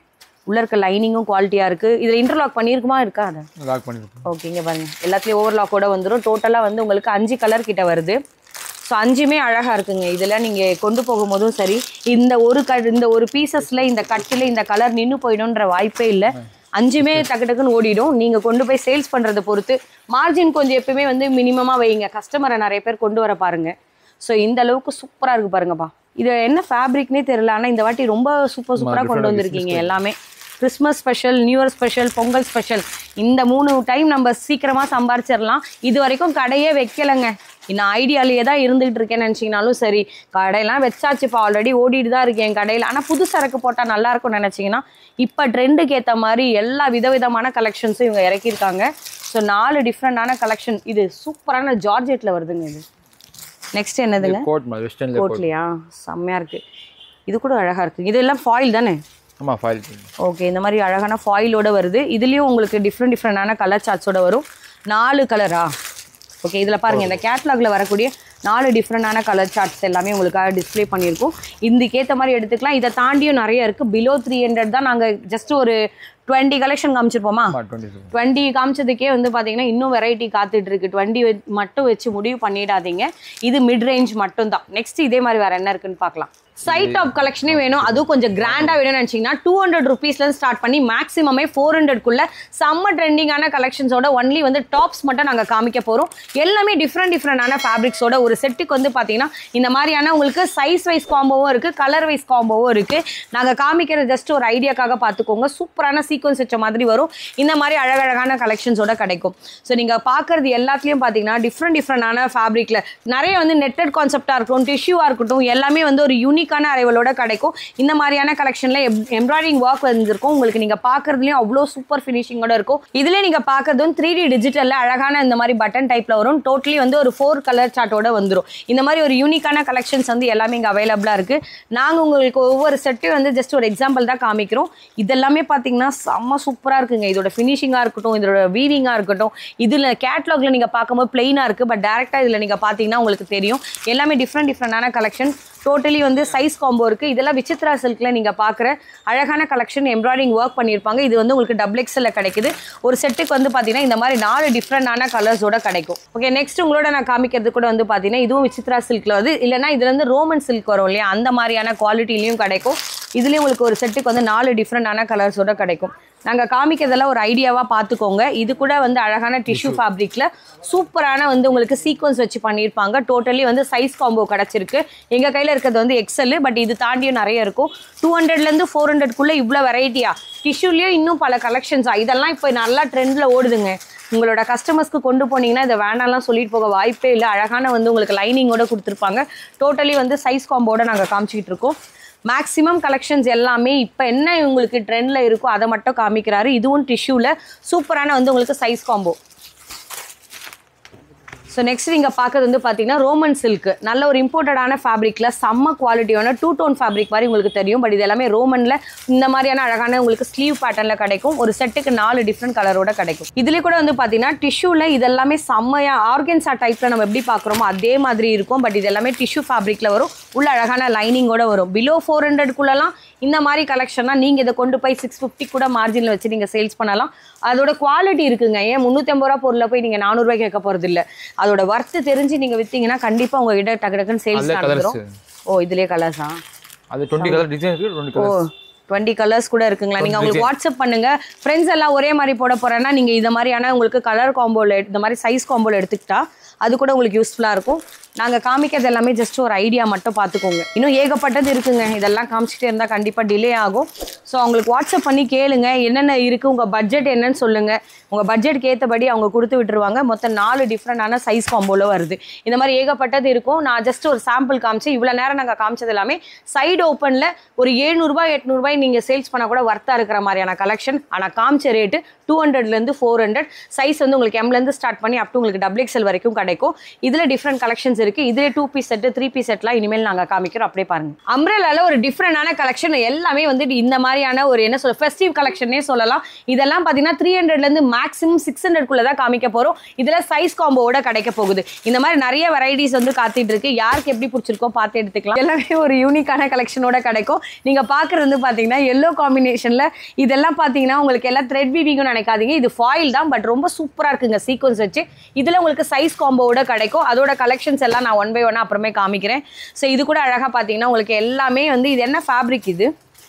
உள்ளே இருக்க லைனிங்கும் குவாலிட்டியாக இருக்குது. இதில் இன்டர்லாக் பண்ணியிருக்குமா இருக்கா? அதை லாக் பண்ணியிருக்கோம். ஓகேங்க பாருங்கள், எல்லாத்துலேயும் ஓவர்லாக்கோட வந்துடும். டோட்டலாக வந்து உங்களுக்கு 5 கலர் கிட்ட வருது. ஸோ 5மே அழகாக இருக்குங்க. இதெல்லாம் நீங்கள் கொண்டு போகும்போதும் சரி, இந்த ஒரு பீசஸில் இந்த கட்டில் இந்த கலர் நின்று போயிடும்ன்ற வாய்ப்பே இல்லை. 5மே டக்கு டக்குன்னு ஓடிடும். நீங்கள் கொண்டு போய் சேல்ஸ் பண்ணுறதை பொறுத்து மார்ஜின் கொஞ்சம் எப்பவுமே வந்து மினிமமாக வைங்க. கஸ்டமரை நிறைய பேர் கொண்டு வர பாருங்கள். ஸோ இந்த அளவுக்கு சூப்பராக இருக்குது பாருங்கப்பா. இது என்ன ஃபேப்ரிக்னே தெரியல, ஆனால் இந்த வாட்டி ரொம்ப சூப்பராக கொண்டு வந்திருக்கீங்க. எல்லாமே Christmas special, new year special, Pongal special. இந்த 3 டைம் நம்ம சீக்கிரமாக சம்பாரிச்சிடலாம். இது வரைக்கும் கடையே வைக்கலைங்க. நான் ஐடியாலேயே தான் இருந்துகிட்டு இருக்கேன்னு நினச்சிங்கனாலும் சரி, கடையெல்லாம் வச்சாச்சுப்பா, ஆல்ரெடி ஓடிட்டு தான் இருக்கேன் கடையில். ஆனால் புது சரக்கு போட்டால் நல்லாயிருக்கும்னு நினச்சிங்கன்னா இப்போ ட்ரெண்டுக்கு ஏற்ற மாதிரி எல்லா விதவிதமான கலெக்ஷன்ஸும் இவங்க இறக்கியிருக்காங்க. ஸோ 4 டிஃப்ரெண்டான கலெக்ஷன். இது சூப்பரான ஜார்ஜெட்டில் வருதுங்க. இது நெக்ஸ்ட் என்னதுங்க? கோட்லையா? செம்மையாக இருக்குது. இது கூட அழகாக இருக்குது. இதெல்லாம் ஃபாயில் தானே? ஆமாம், ஃபாயில். ஓகே, இந்த மாதிரி அழகான ஃபாயிலோட வருது. இதுலேயும் உங்களுக்கு டிஃப்ரெண்டான கலர் சார்ட்ஸோட வரும். 4 கலரா? ஓகே, இதில் பாருங்கள், இந்த கேட்லாகில் வரக்கூடிய 4 டிஃப்ரெண்டான கலர் சார்ட்ஸ் எல்லாமே உங்களுக்காக டிஸ்பிளே பண்ணியிருக்கோம். இதுக்கேற்ற மாதிரி எடுத்துக்கலாம். இதை தாண்டியும் நிறைய இருக்குது. பிலோ 300 தான். நாங்கள் ஜஸ்ட் ஒரு 20 கலெக்ஷன் காமிச்சிருப்போமா? 20 காமிச்சதுக்கே வந்து பார்த்தீங்கன்னா இன்னும் வெரைட்டி காத்துட்டு இருக்கு. 20 மட்டும் வச்சு முடிவு பண்ணிடாதீங்க. இது மிட் ரேஞ்ச் மட்டும் தான். நெக்ஸ்ட் இதே மாதிரி வேறு என்ன இருக்குன்னு பார்க்கலாம். சைட் டாப் கலெக்ஷனே வேணும், அதுவும் கொஞ்சம் கிராண்டாக வேணும்னு நினச்சிங்கன்னா 200 ருபீஸ்லேருந்து ஸ்டார்ட் பண்ணி மேக்ஸிமமே 400க்குள்ளே செம்ம ட்ரெண்டிங்கான கலெக்ஷன்ஸோட ஒன்லி வந்து டாப்ஸ் மட்டும் நாங்கள் காமிக்க போகிறோம். எல்லாமே டிஃப்ரெண்டான ஃபேப்ரிக்ஸோட ஒரு செட்டுக்கு வந்து பார்த்தீங்கன்னா இந்த மாதிரியான உங்களுக்கு சைஸ் வைஸ் காம்போவும் இருக்குது, கலர் வைஸ் காம்போவும் இருக்குது. நாங்கள் காமிக்கிற ஜஸ்ட் ஒரு ஐடியாக்காக பார்த்துக்கோங்க. சூப்பரான சீக்வன்ஸ் வச்ச மாதிரி வரும். இந்த மாதிரி அழகழகான கலெக்ஷன்ஸோட கிடைக்கும். ஸோ நீங்கள் பார்க்குறது எல்லாத்துலேயும் பார்த்தீங்கன்னா டிஃப்ரெண்டான ஃபேப்ரிக்கில் நிறைய வந்து நெட்டட் கான்செப்டாக இருக்கட்டும், டிஷ்யூவாக இருக்கட்டும், எல்லாமே வந்து ஒரு யூனிக்கான அரைவலோட கிடைக்கும். இந்த மாதிரியான கலெக்ஷன்ல எம்ப்ராய்டிங் ஒர்க் வந்துருக்கும். உங்களுக்கு நீங்க பார்க்கறதுலயும் அவ்வளோ சூப்பர் ஃபினிஷிங்கோட இருக்கும். இதுல நீங்க பார்க்கறது 3D டிஜிட்டல்ல அழகான இந்த மாதிரி பட்டன் டைப்ல வரும். டோட்டலி வந்து ஒரு 4 கலர் சார்ட்டோட வந்துடும். இந்த மாதிரி ஒரு யூனிக்கான கலெக்ஷன்ஸ் வந்து எல்லாமே இங்க அவைலபிளா இருக்கு. நாங்க உங்களுக்கு ஒவ்வொரு செட்டையும் வந்து ஜஸ்ட் ஒரு எக்ஸாம்பிள் தான் காமிக்கிறோம். இதெல்லாமே பார்த்தீங்கன்னா செம்ம சூப்பரா இருக்குங்க. இதோட ஃபினிஷிங்கா இருக்கட்டும், இதோட வீவிங்கா இருக்கட்டும். இதுல கேட்லாக்ல நீங்க பார்க்கும்போது பிளெயினா இருக்கு, பட் டைரக்டா இதுல நீங்க பார்த்தீங்கன்னா உங்களுக்கு தெரியும் எல்லாமே டிஃப்ரெண்டான கலெக்ஷன். டோட்டலி வந்து சைஸ் காம்போ இருக்குது. இதெல்லாம் விசித்ரா சில்கில் நீங்கள் பார்க்குற அழகான கலெக்ஷன் எம்ப்ராய்டிங் ஒர்க் பண்ணியிருப்பாங்க. இது வந்து உங்களுக்கு XXL கிடைக்குது. ஒரு செட்டுக்கு வந்து பார்த்தீங்கன்னா இந்த மாதிரி 4 டிஃப்ரெண்டான கலர்ஸோட கிடைக்கும். ஓகே, நெக்ஸ்ட் உங்களோட நான் காமிக்கிறது கூட வந்து பார்த்தீங்கன்னா இதுவும் விசித்ரா சில்கில் வந்து, இல்லைனா இதுல இருந்து ரோமன் சில்க் வரும் இல்லையா, அந்த மாதிரியான குவாலிட்டிலையும் கிடைக்கும். இதுலேயும் உங்களுக்கு ஒரு செட்டுக்கு வந்து 4 டிஃப்ரெண்டான கலர்ஸோட கிடைக்கும். நாங்கள் காமிக்கிறதெல்லாம் ஒரு ஐடியாவாக பார்த்துக்கோங்க. இது கூட வந்து அழகான டிஷ்யூ ஃபேப்ரிக்கில் சூப்பரான வந்து உங்களுக்கு சீக்வன்ஸ் வச்சு பண்ணியிருப்பாங்க. டோட்டலி வந்து சைஸ் காம்போ கிடச்சிருக்கு. எங்கள் கையில் இருக்கிறது வந்து XL, பட் இது தாண்டியும் நிறைய இருக்கும். 200லேருந்து 400க்குள்ளே இவ்வளோ வெரைட்டியாக டிஷ்யூலேயும் இன்னும் பல கலெக்ஷன்ஸாக இதெல்லாம் இப்போ நல்லா ட்ரெண்டில் ஓடுதுங்க. உங்களோட கஸ்டமர்ஸ்க்கு கொண்டு போனீங்கன்னா இதை வேண்டாம்லாம் சொல்லிட்டு போக வாய்ப்பே இல்லை. அழகான வந்து உங்களுக்கு லைனிங்கோட கொடுத்துருப்பாங்க. டோட்டலி வந்து சைஸ் காம்போட நாங்கள் காமிச்சிக்கிட்டு இருக்கோம். மேக்ஸிமம் கலெக்ஷன்ஸ் எல்லாமே இப்போ என்ன உங்களுக்கு ட்ரெண்டில் இருக்கோ அதை மட்டும் காமிக்கிறாரு. இதுவும் டிஷ்யூவில் சூப்பரான வந்து உங்களுக்கு சைஸ் காம்போ. ஸோ நெக்ஸ்ட் நீங்கள் பார்க்குறது வந்து பார்த்தீங்கன்னா ரோமன் சில்க்கு. நல்ல ஒரு இம்போர்ட்டடான ஃபேப்ரிக்கில் செம்ம குவாலிட்டியான 2 டோன் ஃபேப்ரிக் மாதிரி உங்களுக்கு தெரியும். பட் இது எல்லாமே ரோமனில் இந்த மாதிரியான அழகான உங்களுக்கு ஸ்லீவ் பேட்டர்னில் கிடைக்கும். ஒரு செட்டுக்கு 4 டிஃப்ரெண்ட் கலரோட கிடைக்கும். இதுலேயே கூட வந்து பார்த்தீங்கன்னா டிஷ்யூவில் இதெல்லாமே செம்மையாக ஆர்கன்ஸா டைப்பில் நம்ம எப்படி பார்க்குறோமோ அதே மாதிரி இருக்கும். பட் இது எல்லாமே டிஷ்யூ ஃபேப்ரிக்கில் வரும். உள்ள அழகான லைனிங்கோட வரும். பிலோ 400க்குள்ளலாம் இந்த மாதிரி கலெக்ஷன்னா நீங்கள் இதை கொண்டு போய் 650 கூட மார்ஜினில் வச்சு நீங்கள் சேல்ஸ் பண்ணலாம். அதோட குவாலிட்டி இருக்குங்க. ஏன் 350 ரூபா பொருளை போய் நீங்கள் 400 ரூபாய்க்கு வைக்க போகிறது இல்லை. அதோட வர்த்து தெரிஞ்சு நீங்க வித்தீங்கன்னா கண்டிப்பா உங்ககிட்ட டக்கு டக்குன்னு சேல்ஸ் நடந்துரும். ஓ இதுலயே கலர்ஸா? அது 20 கலர் டிசைன் இருக்கு. 20 கலர்ஸ். 20 கலர்ஸ் கூட இருக்குங்களா? நீங்க உங்களுக்கு வாட்ஸ்அப் பண்ணுங்க. ஃப்ரெண்ட்ஸ் எல்லாம் ஒரே மாதிரி போட போறேன்னா நீங்க இந்த மாதிரியான உங்களுக்கு கலர் காம்போல இந்த மாதிரி சைஸ் காம்போல எடுத்துக்கிட்டா அது கூட உங்களுக்கு யூஸ்ஃபுல்லா இருக்கும். நாங்க காமிக்கிறது எல்லாமே ஜஸ்ட் ஒரு ஐடியா மட்டும் பார்த்துக்கோங்க. இன்னும் ஏகப்பட்டது இருக்குங்க. இதெல்லாம் காமிச்சிட்டே இருந்தா கண்டிப்பா டிலே ஆகும். ஸோ அவங்களுக்கு வாட்ஸ்அப் பண்ணி கேளுங்க என்னென்ன இருக்கு, உங்க பட்ஜெட் என்னன்னு சொல்லுங்க. உங்க பட்ஜெட்க்கு ஏற்றபடி அவங்க கொடுத்து விட்டுருவாங்க. மொத்தம் 4 டிஃப்ரெண்டான சைஸ் காம்போல வருது. இந்த மாதிரி ஏகப்பட்டது இருக்கும். நான் ஜஸ்ட் ஒரு சாம்பிள் காமிச்சேன். இவ்வளோ நேரம் நாங்கள் காமிச்சது எல்லாமே சைடு ஓப்பனில் ஒரு 700 800 நீங்கள் சேல்ஸ் பண்ண கூட வர்த்தா இருக்கிற மாதிரியான கலெக்ஷன். ஆனால் காமிச்ச ரேட்டு 200 400. சைஸ் வந்து உங்களுக்கு எம்லேருந்து ஸ்டார்ட் பண்ணி அப் டு உங்களுக்கு XXL வரைக்கும் கிடைக்கும். இதில் டிஃப்ரெண்ட் கலெக்ஷன்ஸ் இருக்கு. இதுல 2 பீஸ் செட் 3 பீஸ் செட்லாம் இனிமேல் நாங்க காமிக்கிறோம். அப்படியே பாருங்க. அம்ப்ரெல்லால ஒரு டிஃப்ரெண்டான கலெக்ஷன் எல்லாமே வந்து இந்த மாதிரியான ஒரு என்ன சொல்ல ஃபெஸ்டிவ் கலெக்ஷனே சொல்லலாம். இதெல்லாம் பாத்தீங்கன்னா 300ல இருந்து மேக்ஸிமம் 600 குள்ள தான் காமிக்க போறோம். இதுல சைஸ் காம்போவோட கிடைக்க போகுது. இந்த மாதிரி நிறைய வெரைட்டிஸ் வந்து காத்திட்டு இருக்கு. யாருக்கு எப்படி பிடிச்சிருக்கோ பார்த்து எடுத்துக்கலாம். எல்லாமே ஒரு யூனிக்கான கலெக்ஷனோட கிடைக்கும். நீங்க பாக்குறது வந்து பாத்தீங்கன்னா எல்லோ காம்பினேஷன்ல இதெல்லாம் பாத்தீங்கன்னா உங்களுக்கு எல்லாம் த்ரெட் வீவிங்னு நினைக்காதீங்க. இது ஃபாயில் தான், பட் ரொம்ப சூப்பரா இருக்குங்க சீக்வன்ஸ் வச்சு. இதுல உங்களுக்கு சைஸ் காம்போவோட கிடைக்கும். அதோட கலெக்ஷன்ஸ் எல்லாம் நான் 1 by 1 அப்புறமே காமிக்கிறேன். ஸோ இது கூட அழகா பாத்தீங்கன்னா உங்களுக்கு எல்லாமே வந்து இது என்ன ஃபேப்ரிக் இது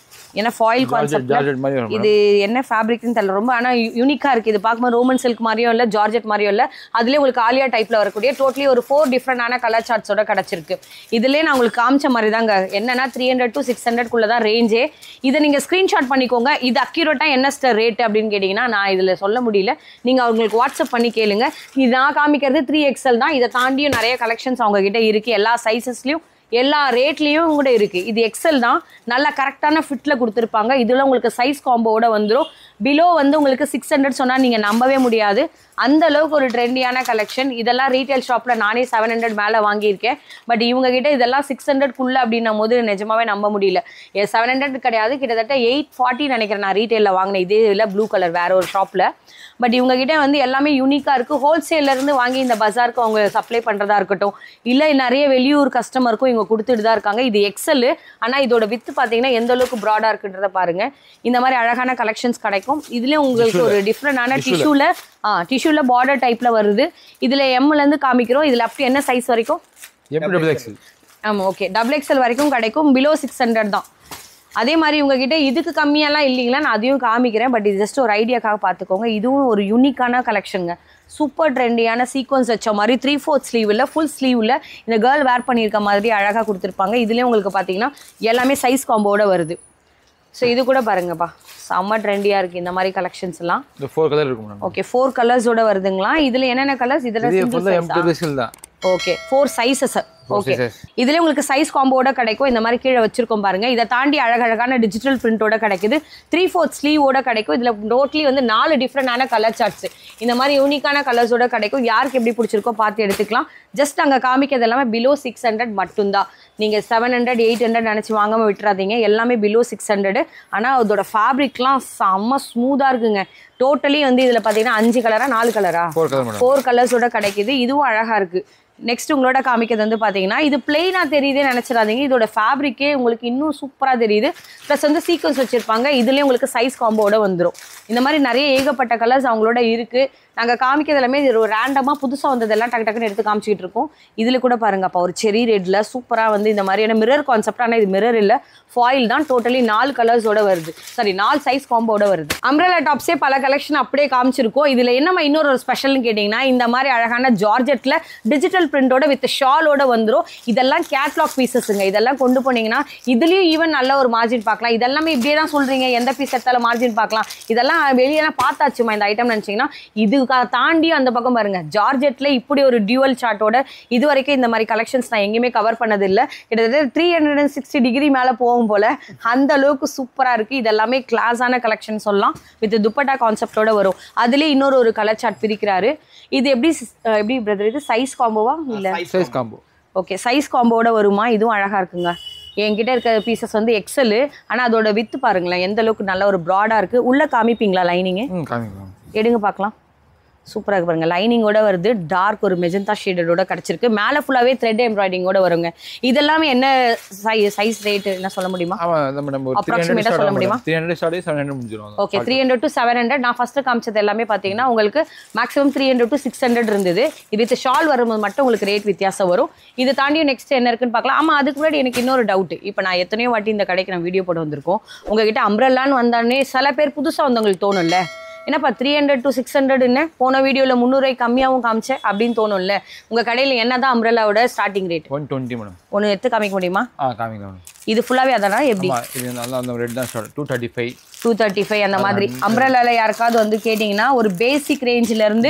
ஏன்னா ஃபாயில் கான்செப்ட் இது என்ன ஃபேப்ரிக்னு தெரியல. ரொம்ப ஆனால் யூனிக்காக இருக்குது. இது பார்க்கும்போது ரோமன் சில்க் மாதிரியும் இல்லை, ஜார்ஜெட் மாதிரியும் இல்லை. அதுலேயே உங்களுக்கு ஆலியா டைப்பில் வரக்கூடிய டோட்டலி ஒரு 4 டிஃப்ரெண்டான கலர் சார்ட்ஸோட கிடச்சிருக்கு. இதுலேயே நான் உங்களுக்கு காமிச்ச மாதிரி தாங்க. என்னன்னா 300 to 600 தான் ரேஞ்சே. இதை நீங்கள் ஸ்க்ரீன்ஷாட் பண்ணிக்கோங்க. இது அக்யூரேட்டாக என்ன ரேட் அப்படின்னு கேட்டிங்கன்னா நான் இதில் சொல்ல முடியல. நீங்கள் அவங்களுக்கு வாட்ஸ்அப் பண்ணி கேளுங்க. இது நான் காமிக்கிறது 3XL தான். இதை தாண்டியும் நிறைய கலெக்ஷன்ஸ் அவங்ககிட்ட இருக்குது. எல்லா சைஸஸ்லையும் எல்லா ரேட்லேயும் கூட இருக்குது. இது எக்ஸல் தான். நல்லா கரெக்டான ஃபிட்டில் கொடுத்துருப்பாங்க. இதில் உங்களுக்கு சைஸ் காம்போவோட வந்துடும். பிலோ வந்து உங்களுக்கு 600 சொன்னால் நீங்கள் நம்பவே முடியாது. அந்த அளவுக்கு ஒரு ட்ரெண்டியான கலெக்ஷன். இதெல்லாம் ரீட்டைல் ஷாப்பில் நானே 700 மேலே வாங்கியிருக்கேன். பட் இவங்ககிட்ட இதெல்லாம் 600 அப்படின்னும் போது நிஜமாவே நம்ப முடியல. 700 கிடையாது, கிட்டத்தட்ட 840 நினைக்கிறேன் நான் ரீட்டைலில் வாங்கினேன். இதே இல்லை ப்ளூ கலர் வேற ஒரு ஷாப்பில். பட் இவங்ககிட்ட வந்து எல்லாமே யூனிக்காக இருக்குது. ஹோல்சேலேருந்து வாங்கி இந்த பஜாருக்கு அவங்க சப்ளை பண்ணுறதா இருக்கட்டும், இல்லை நிறைய வெளியூர் கஸ்டமருக்கும் இவங்க கொடுத்துட்டு தான் இருக்காங்க. இது எக்ஸல். ஆனால் இதோட வித்து பார்த்தீங்கன்னா எந்த அளவுக்கு ப்ராடாக இருக்குன்றத பாருங்கள். இந்த மாதிரி அழகான கலெக்ஷன்ஸ் கிடைக்கும். இதுலேயும் உங்களுக்கு ஒரு டிஃப்ரெண்டான டிஷ்யூல பார்டர் டைப்ல வருது. இதுல எம்ல இருந்து காமிக்கிறோம். இதுல அப்படி என்ன சைஸ் வரைக்கும்? ஆமா ஓகே, XXL வரைக்கும் கிடைக்கும். பிலோ 600 தான். அதே மாதிரி உங்ககிட்ட இதுக்கு கம்மியெல்லாம் இல்லைங்களா, நான் அதையும் காமிக்கிறேன். பட் இது ஜஸ்ட் ஒரு ஐடியாக்காக பார்த்துக்கோங்க. இதுவும் ஒரு யூனிக்கான கலெக்ஷனுங்க. சூப்பர் ட்ரெண்டியான சீக்வன்ஸ் வச்ச மாதிரி 3/4 ஸ்லீவில் ஃபுல் ஸ்லீவில் இந்த கேர்ள் வேர் பண்ணியிருக்க மாதிரி அழகாக கொடுத்துருப்பாங்க. இதுலேயும் உங்களுக்கு பார்த்தீங்கன்னா எல்லாமே சைஸ் காம்போட வருது. ஸோ இது கூட பாருங்கப்பா, செம்ம ட்ரெண்டியாக இருக்குது இந்த மாதிரி கலெக்ஷன்ஸ் எல்லாம். 4 கலர் இருக்கும். ஓகே 4 கலர்ஸோட வருதுங்களா? இதில் என்னென்ன கலர்ஸ்? இதில் ஓகே 4 சைஸஸ். ஓகே இதுல உங்களுக்கு சைஸ் காம்போட கிடைக்கும். இந்த மாதிரி கீழே வச்சிருக்கோம் பாருங்க. இதை தாண்டி அழகழகான டிஜிட்டல் பிரிண்டோட கிடைக்குது. 3/4 ஸ்லீவோட கிடைக்கும். இதுல டோட்டலி வந்து 4 டிஃப்ரெண்டான கலர் சார்ட்ஸ் இந்த மாதிரி யூனிக்கான கலர்ஸோட கிடைக்கும். யாருக்கு எப்படி பிடிச்சிருக்கோ பார்த்து எடுத்துக்கலாம். ஜஸ்ட் அங்கே காமிக்கிறது எல்லாமே பிலோ 600 மட்டும்தான். நீங்கள் 700 800 நினச்சி வாங்காமல் விட்டுறாதீங்க. எல்லாமே பிலோ 600. ஆனால் அதோட ஃபேப்ரிக்லாம் செம்ம ஸ்மூத்தாக இருக்குங்க. டோட்டலி வந்து இதில் பார்த்தீங்கன்னா 5 கலரா 4 கலரா 4 கலர்ஸோட கிடைக்குது. இதுவும் அழகாக இருக்குது. நெக்ஸ்ட் உங்களோட காமிக்கிறது வந்து பார்த்தீங்கன்னா இது பிளெயினாக தெரியுதே நினச்சிடாதீங்க. இதோட ஃபேப்ரிக்கே உங்களுக்கு இன்னும் சூப்பராக தெரியுது. ப்ளஸ் வந்து சீக்வன்ஸ் வச்சுருப்பாங்க. இதுலேயே உங்களுக்கு சைஸ் காம்போட வந்துடும். இந்த மாதிரி நிறைய ஏகப்பட்ட கலர்ஸ் அவங்களோட இருக்குது. நாங்கள் காமிக்கிறது எல்லாமே இது ஒரு ரேண்டமாக புதுசாக வந்ததெல்லாம் டக்கு டக்குன்னு எடுத்து காமிச்சிக்கிட்டு இருக்கோம். இதில் கூட பாருங்கப்பா ஒரு செரி ரெட்டில் சூப்பராக வந்து இந்த மாதிரியான மிரர் கான்செப்ட். ஆனால் இது மிரர் இல்லை, ஃபாயில் தான். டோட்டலி 4 கலர்ஸோட வருது. சாரி 4 சைஸ் காம்போட வருது. அம்ப்ரெல்லா டாப்ஸே பல கலெக்ஷன் அப்படியே காமிச்சிருக்கோம். இதில் என்னமா இன்னொரு ஸ்பெஷல்னு கேட்டிங்கன்னா இந்த மாதிரி அழகான ஜார்ஜெட்டில் டிஜிட்டல் பிரிண்டோட வித் ஷாலோட வந்துடும். இதெல்லாம் கேட்லாக் பீசஸுங்க. இதெல்லாம் கொண்டு போனீங்கன்னா இதுலேயும் ஈவன் நல்ல ஒரு மார்ஜின் பார்க்கலாம். இதெல்லாமே இப்படியே தான் சொல்கிறீங்க, எந்த பீஸ் எடுத்தாலும் மார்ஜின் பார்க்கலாம். இதெல்லாம் வெளியெல்லாம் பார்த்தாச்சுமா இந்த ஐட்டம் நினச்சிங்கன்னா, இது தாண்டி அந்த பக்கம் பாருங்க ஜார்ஜெட்ல இப்படி ஒரு டியூவல் சார்ட்டோட இது வரைக்கும் இந்த மாதிரி கலெக்ஷன்ஸ் நான் எங்கேயுமே கவர் பண்ணது இல்லை. கிட்டத்தட்ட 360 டிகிரி மேலே போகும் போல அந்த அளவுக்கு சூப்பராக இருக்குது. இதெல்லாமே கிளாஸான கலெக்ஷன் சொல்லலாம். வித் துப்பட்டா கான்செப்டோட வரும். அதுலேயே இன்னொரு ஒரு கலர் சார்ட் பிரிக்கிறாரு. இது எப்படி பிரதர்? இது சைஸ் காம்போவா இல்லை சைஸ் காம்போ? ஓகே சைஸ் காம்போட வருமா? இதுவும் அழகாக இருக்குங்க. என்கிட்ட இருக்க பீசஸ் வந்து எக்ஸல். ஆனால் அதோட வித்து பாருங்களேன் எந்த அளவுக்கு நல்ல ஒரு ப்ராடாக இருக்குது. உள்ளே காமிப்பீங்களா லைனிங்கு? காமிக்கலாம். எடுங்க பார்க்கலாம். சூப்பராக இருக்கு பாருங்க. லைனிங்கோட வருது, டார்க் ஒரு மெஜந்தா ஷேடடோட கிடைச்சிருக்கு. மேலே ஃபுல்லாகவே த்ரெட் எம்ப்ராய்டிங்கோட வருங்க. இதெல்லாமே என்ன சைஸ் ரேட் என்ன சொல்ல முடியுமா? அப்ராக்சிமேட்டாக சொல்ல முடியுமா? 300 ஸ்டார்ட் 700 முடிஞ்சிரும். Okay, 300 to 700. நான் ஃபர்ஸ்ட் காமிச்சது எல்லாமே பார்த்தீங்கன்னா உங்களுக்கு மேக்ஸிமம் 300 to 600 இருந்தது. இது ஷால் வரும்போது மட்டும் உங்களுக்கு ரேட் வித்தியாசம் வரும். இது தாண்டி நெக்ஸ்ட் என்ன இருக்குன்னு பார்க்கலாம். ஆமாம், அதுக்கு முன்னாடி எனக்கு இன்னொரு டவுட். இப்போ நான் எத்தனையோ வாட்டி இந்த கடைக்கு நான் வீடியோ போட்டு வந்திருக்கோம். உங்ககிட்ட அம்ப்ரெல்லான்னு வந்தானே சில பேர் புதுசாக வந்தவங்களுக்கு தோணும்ல, என்னப்பா 300 to 600ன்னு போன வீடியோவில் 300 கம்மியாகவும் காமிச்சேன் அப்படின்னு தோணும்ல. உங்கள் கடையில் என்னதான் அம்ப்ரெல்லாவோட ஸ்டார்டிங் ரேட்? 120 மேடம். ஒன்று எடுத்து காமிக்க முடியுமா? காமிக்கலாம். இது ஃபுல்லாகவே அதானா எப்படி? இது நல்லா அந்த ரேட் தான் ஸ்டார்ட் 235 அந்த மாதிரி. அம்ப்ரெல்லால யாருக்காவது வந்து கேட்டிங்கன்னா ஒரு பேசிக் ரேஞ்சில இருந்து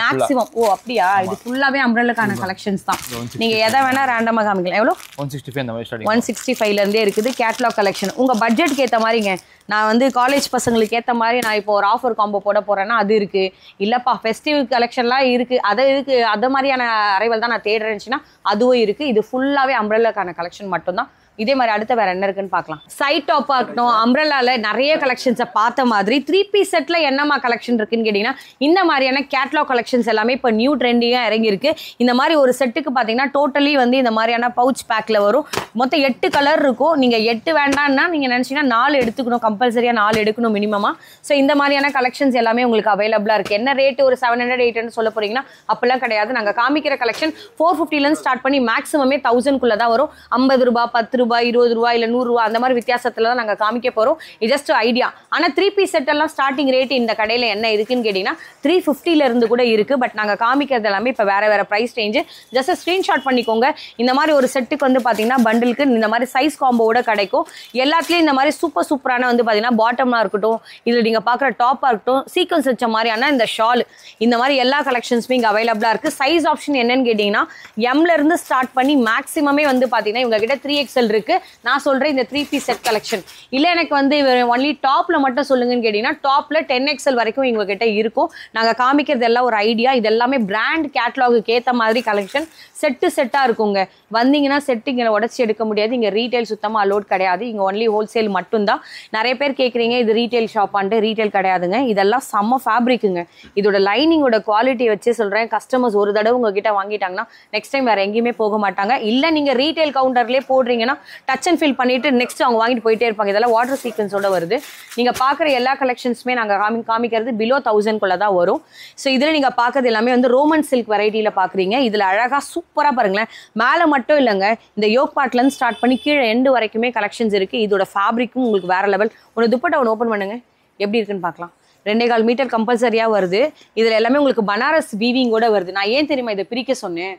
மேக்ஸிமம். ஓ அப்படியா? இது ஃபுல்லாவே அம்ப்ரெல்லாக்கான கலெக்ஷன்ஸ் தான். நீங்க எதை வேணா ரேண்டமா காமிக்கலாம். எவ்வளோ? 165 அந்த மாதிரி ஸ்டார்டிங். 165ல இருந்தே இருக்குது கேட்டலாக் கலெக்ஷன். உங்க பட்ஜெட்க்கு ஏற்ற மாதிரிங்க. நான் வந்து காலேஜ் பசங்களுக்கு ஏற்ற மாதிரி நான் இப்போ ஒரு ஆஃபர் காம்போ போட போறேன்னா அது இருக்கு. இல்லப்பா ஃபெஸ்டிவ் கலெக்ஷன்லாம் இருக்கு, அதை இருக்கு, அது மாதிரியான அரைவல் தான் நான் தேடுறேன்னுச்சுன்னா அதுவும் இருக்கு. இது ஃபுல்லாவே அம்ப்ரெல்லாக்கான கலெக்ஷன் மட்டும்தான். இதே மாதிரி அடுத்த வேற என்ன இருக்குன்னு பார்க்கலாம். சைட் டாப்பா இருக்கட்டும், அம்ப்ரெல்லால நிறைய கலெக்ஷன்ஸை பார்த்த மாதிரி 3 பீஸ் செட்ல என்னமா கலெக்ஷன் இருக்குன்னு கேட்டீங்கன்னா இந்த மாதிரியான கேட்லாக் கலெக்ஷன்ஸ் எல்லாமே இப்போ நியூ ட்ரெண்டிங்காக இறங்கியிருக்கு. இந்த மாதிரி ஒரு செட்டுக்கு பார்த்தீங்கன்னா டோட்டலி வந்து இந்த மாதிரியான பவுச் பேக்கில் வரும். மொத்தம் 8 கலர் இருக்கும். நீங்கள் 8 வேண்டாம்னா நீங்கள் நினச்சிங்கன்னா 4 எடுத்துக்கணும், கம்பல்சரியாக 4 எடுக்கணும் மினிமமாக. ஸோ இந்த மாதிரியான கலெக்ஷன்ஸ் எல்லாமே உங்களுக்கு அவைலபிளாக இருக்குது. என்ன ரேட்டு ஒரு 700 800 சொல்ல போறீங்கன்னா அப்பெல்லாம் கிடையாது. நாங்கள் காமிக்கிற கலெக்ஷன் 450லேருந்து ஸ்டார்ட் பண்ணி மேக்ஸிமமே 1000க்குள்ளே தான் வரும். 50 ரூபா, 10 ரூபாய், 20 ரூபாய், இல்லை 100 ரூபா அந்த மாதிரி வித்தியாசத்துல தான் நாங்கள் காமிக்க போகிறோம். Just idea. ஆனால் 3 பீஸ் செட் எல்லாம் ஸ்டார்டிங் ரேட் இந்த கடையில் என்ன இருக்குன்னு கேட்டிங்கன்னா 350ல இருந்து கூட இருக்குது. பட் நாங்கள் காமிக்கிறது எல்லாமே இப்போ வேற வேற ப்ரைஸ் ரேஞ்சு. ஜஸ்ட் ஸ்க்ரீன்ஷாட் பண்ணிக்கோங்க. இந்த மாதிரி ஒரு செட்டுக்கு வந்து பார்த்தீங்கன்னா பண்டிலுக்கு இந்த மாதிரி சைஸ் காம்போவோட கிடைக்கும். எல்லாத்துலேயும் இந்த மாதிரி சூப்பரான வந்து பார்த்தீங்கன்னா பாட்டமாக இருக்கட்டும், இதில் நீங்கள் பார்க்குற டாப்பாக இருக்கட்டும், சீக்வன்ஸ் வச்ச மாதிரியான இந்த ஷால், இந்த மாதிரி எல்லா கலெக்ஷன்ஸுமே இங்கே அவைலபிளாக இருக்குது. சைஸ் ஆப்ஷன் என்னன்னு கேட்டிங்கன்னா எம்ல இருந்து ஸ்டார்ட் பண்ணி மேக்ஸிமமே வந்து பார்த்தீங்கன்னா இவங்ககிட்ட 3XL இருக்குது. நான் சொல்கிறேன் இந்த 3 பீஸ் செட் கலெக்ஷன். இல்லை எனக்கு வந்து ஒன்லி டாப்பில் மட்டும் சொல்லுங்கன்னு கேட்டிங்கன்னா டாப்பில் 10XL வரைக்கும் எங்ககிட்ட இருக்கும். நாங்கள் காமிக்கிறது எல்லாம் ஒரு ஐடியா. இது எல்லாமே பிராண்ட் கேட்லாகுக்கு ஏற்ற மாதிரி கலெக்ஷன். செட்டாக இருக்குங்க. வந்தீங்கன்னா செட்டு இங்கே உடச்சி எடுக்க முடியாது. இங்கே ரீட்டைல் சுத்தமாக அலோட் கிடையாது. இங்கே ஒன்லி ஹோல்சேல் மட்டும்தான். நிறைய பேர் கேட்குறீங்க இது ரீட்டைல் ஷாப்பான்ட்டு. ரீட்டைல் கிடையாதுங்க. இதெல்லாம் செம்ம ஃபேப்ரிக்குங்க. இதோட லைனிங்கோட குவாலிட்டி வச்சு சொல்கிறேன். கஸ்டமர்ஸ் ஒரு தடவை உங்ககிட்ட வாங்கிட்டாங்கன்னா நெக்ஸ்ட் டைம் வேறு எங்கேயுமே போக மாட்டாங்க. இல்லை நீங்கள் ரீட்டைல் கவுண்டர்லேயே போடுறீங்கன்னா டச் அண்ட் ஃபில் பண்ணிட்டு நெக்ஸ்ட் அவங்க வாங்கிட்டு போயிட்டே இருப்பாங்க. இதெல்லாம் வாட்டர் சீக்வன்ஸோட வருது. நீங்கள் பார்க்குற எல்லா கலெக்ஷன்ஸுமே நாங்கள் காமிக்கிறது பிலோ 1000க்குள்ளே தான் வரும். ஸோ இதில் நீங்கள் பார்க்கறது எல்லாமே வந்து ரோமன் சில்க் வெரைட்டியில் பார்க்குறீங்க. இதில் அழகாக சூப்பராக பாருங்களேன். மேலே மட்டும் இல்லைங்க, இந்த யோக் பார்ட்லேருந்து ஸ்டார்ட் பண்ணி கீழே எண்டு வரைக்குமே கலெக்ஷன்ஸ் இருக்குது. இதோட ஃபேப்ரிக்கும் உங்களுக்கு வேறு லெவல். ஒரு துப்பட்டா ஒன்று ஓப்பன் பண்ணுங்க, எப்படி இருக்குன்னு பார்க்கலாம். 2.25 மீட்டர் கம்பல்சரியாக வருது. இதில் எல்லாமே உங்களுக்கு பனாரஸ் வீவிங்கோட வருது. நான் ஏன் தெரியுமா இதை பிரிக்க சொன்னேன்?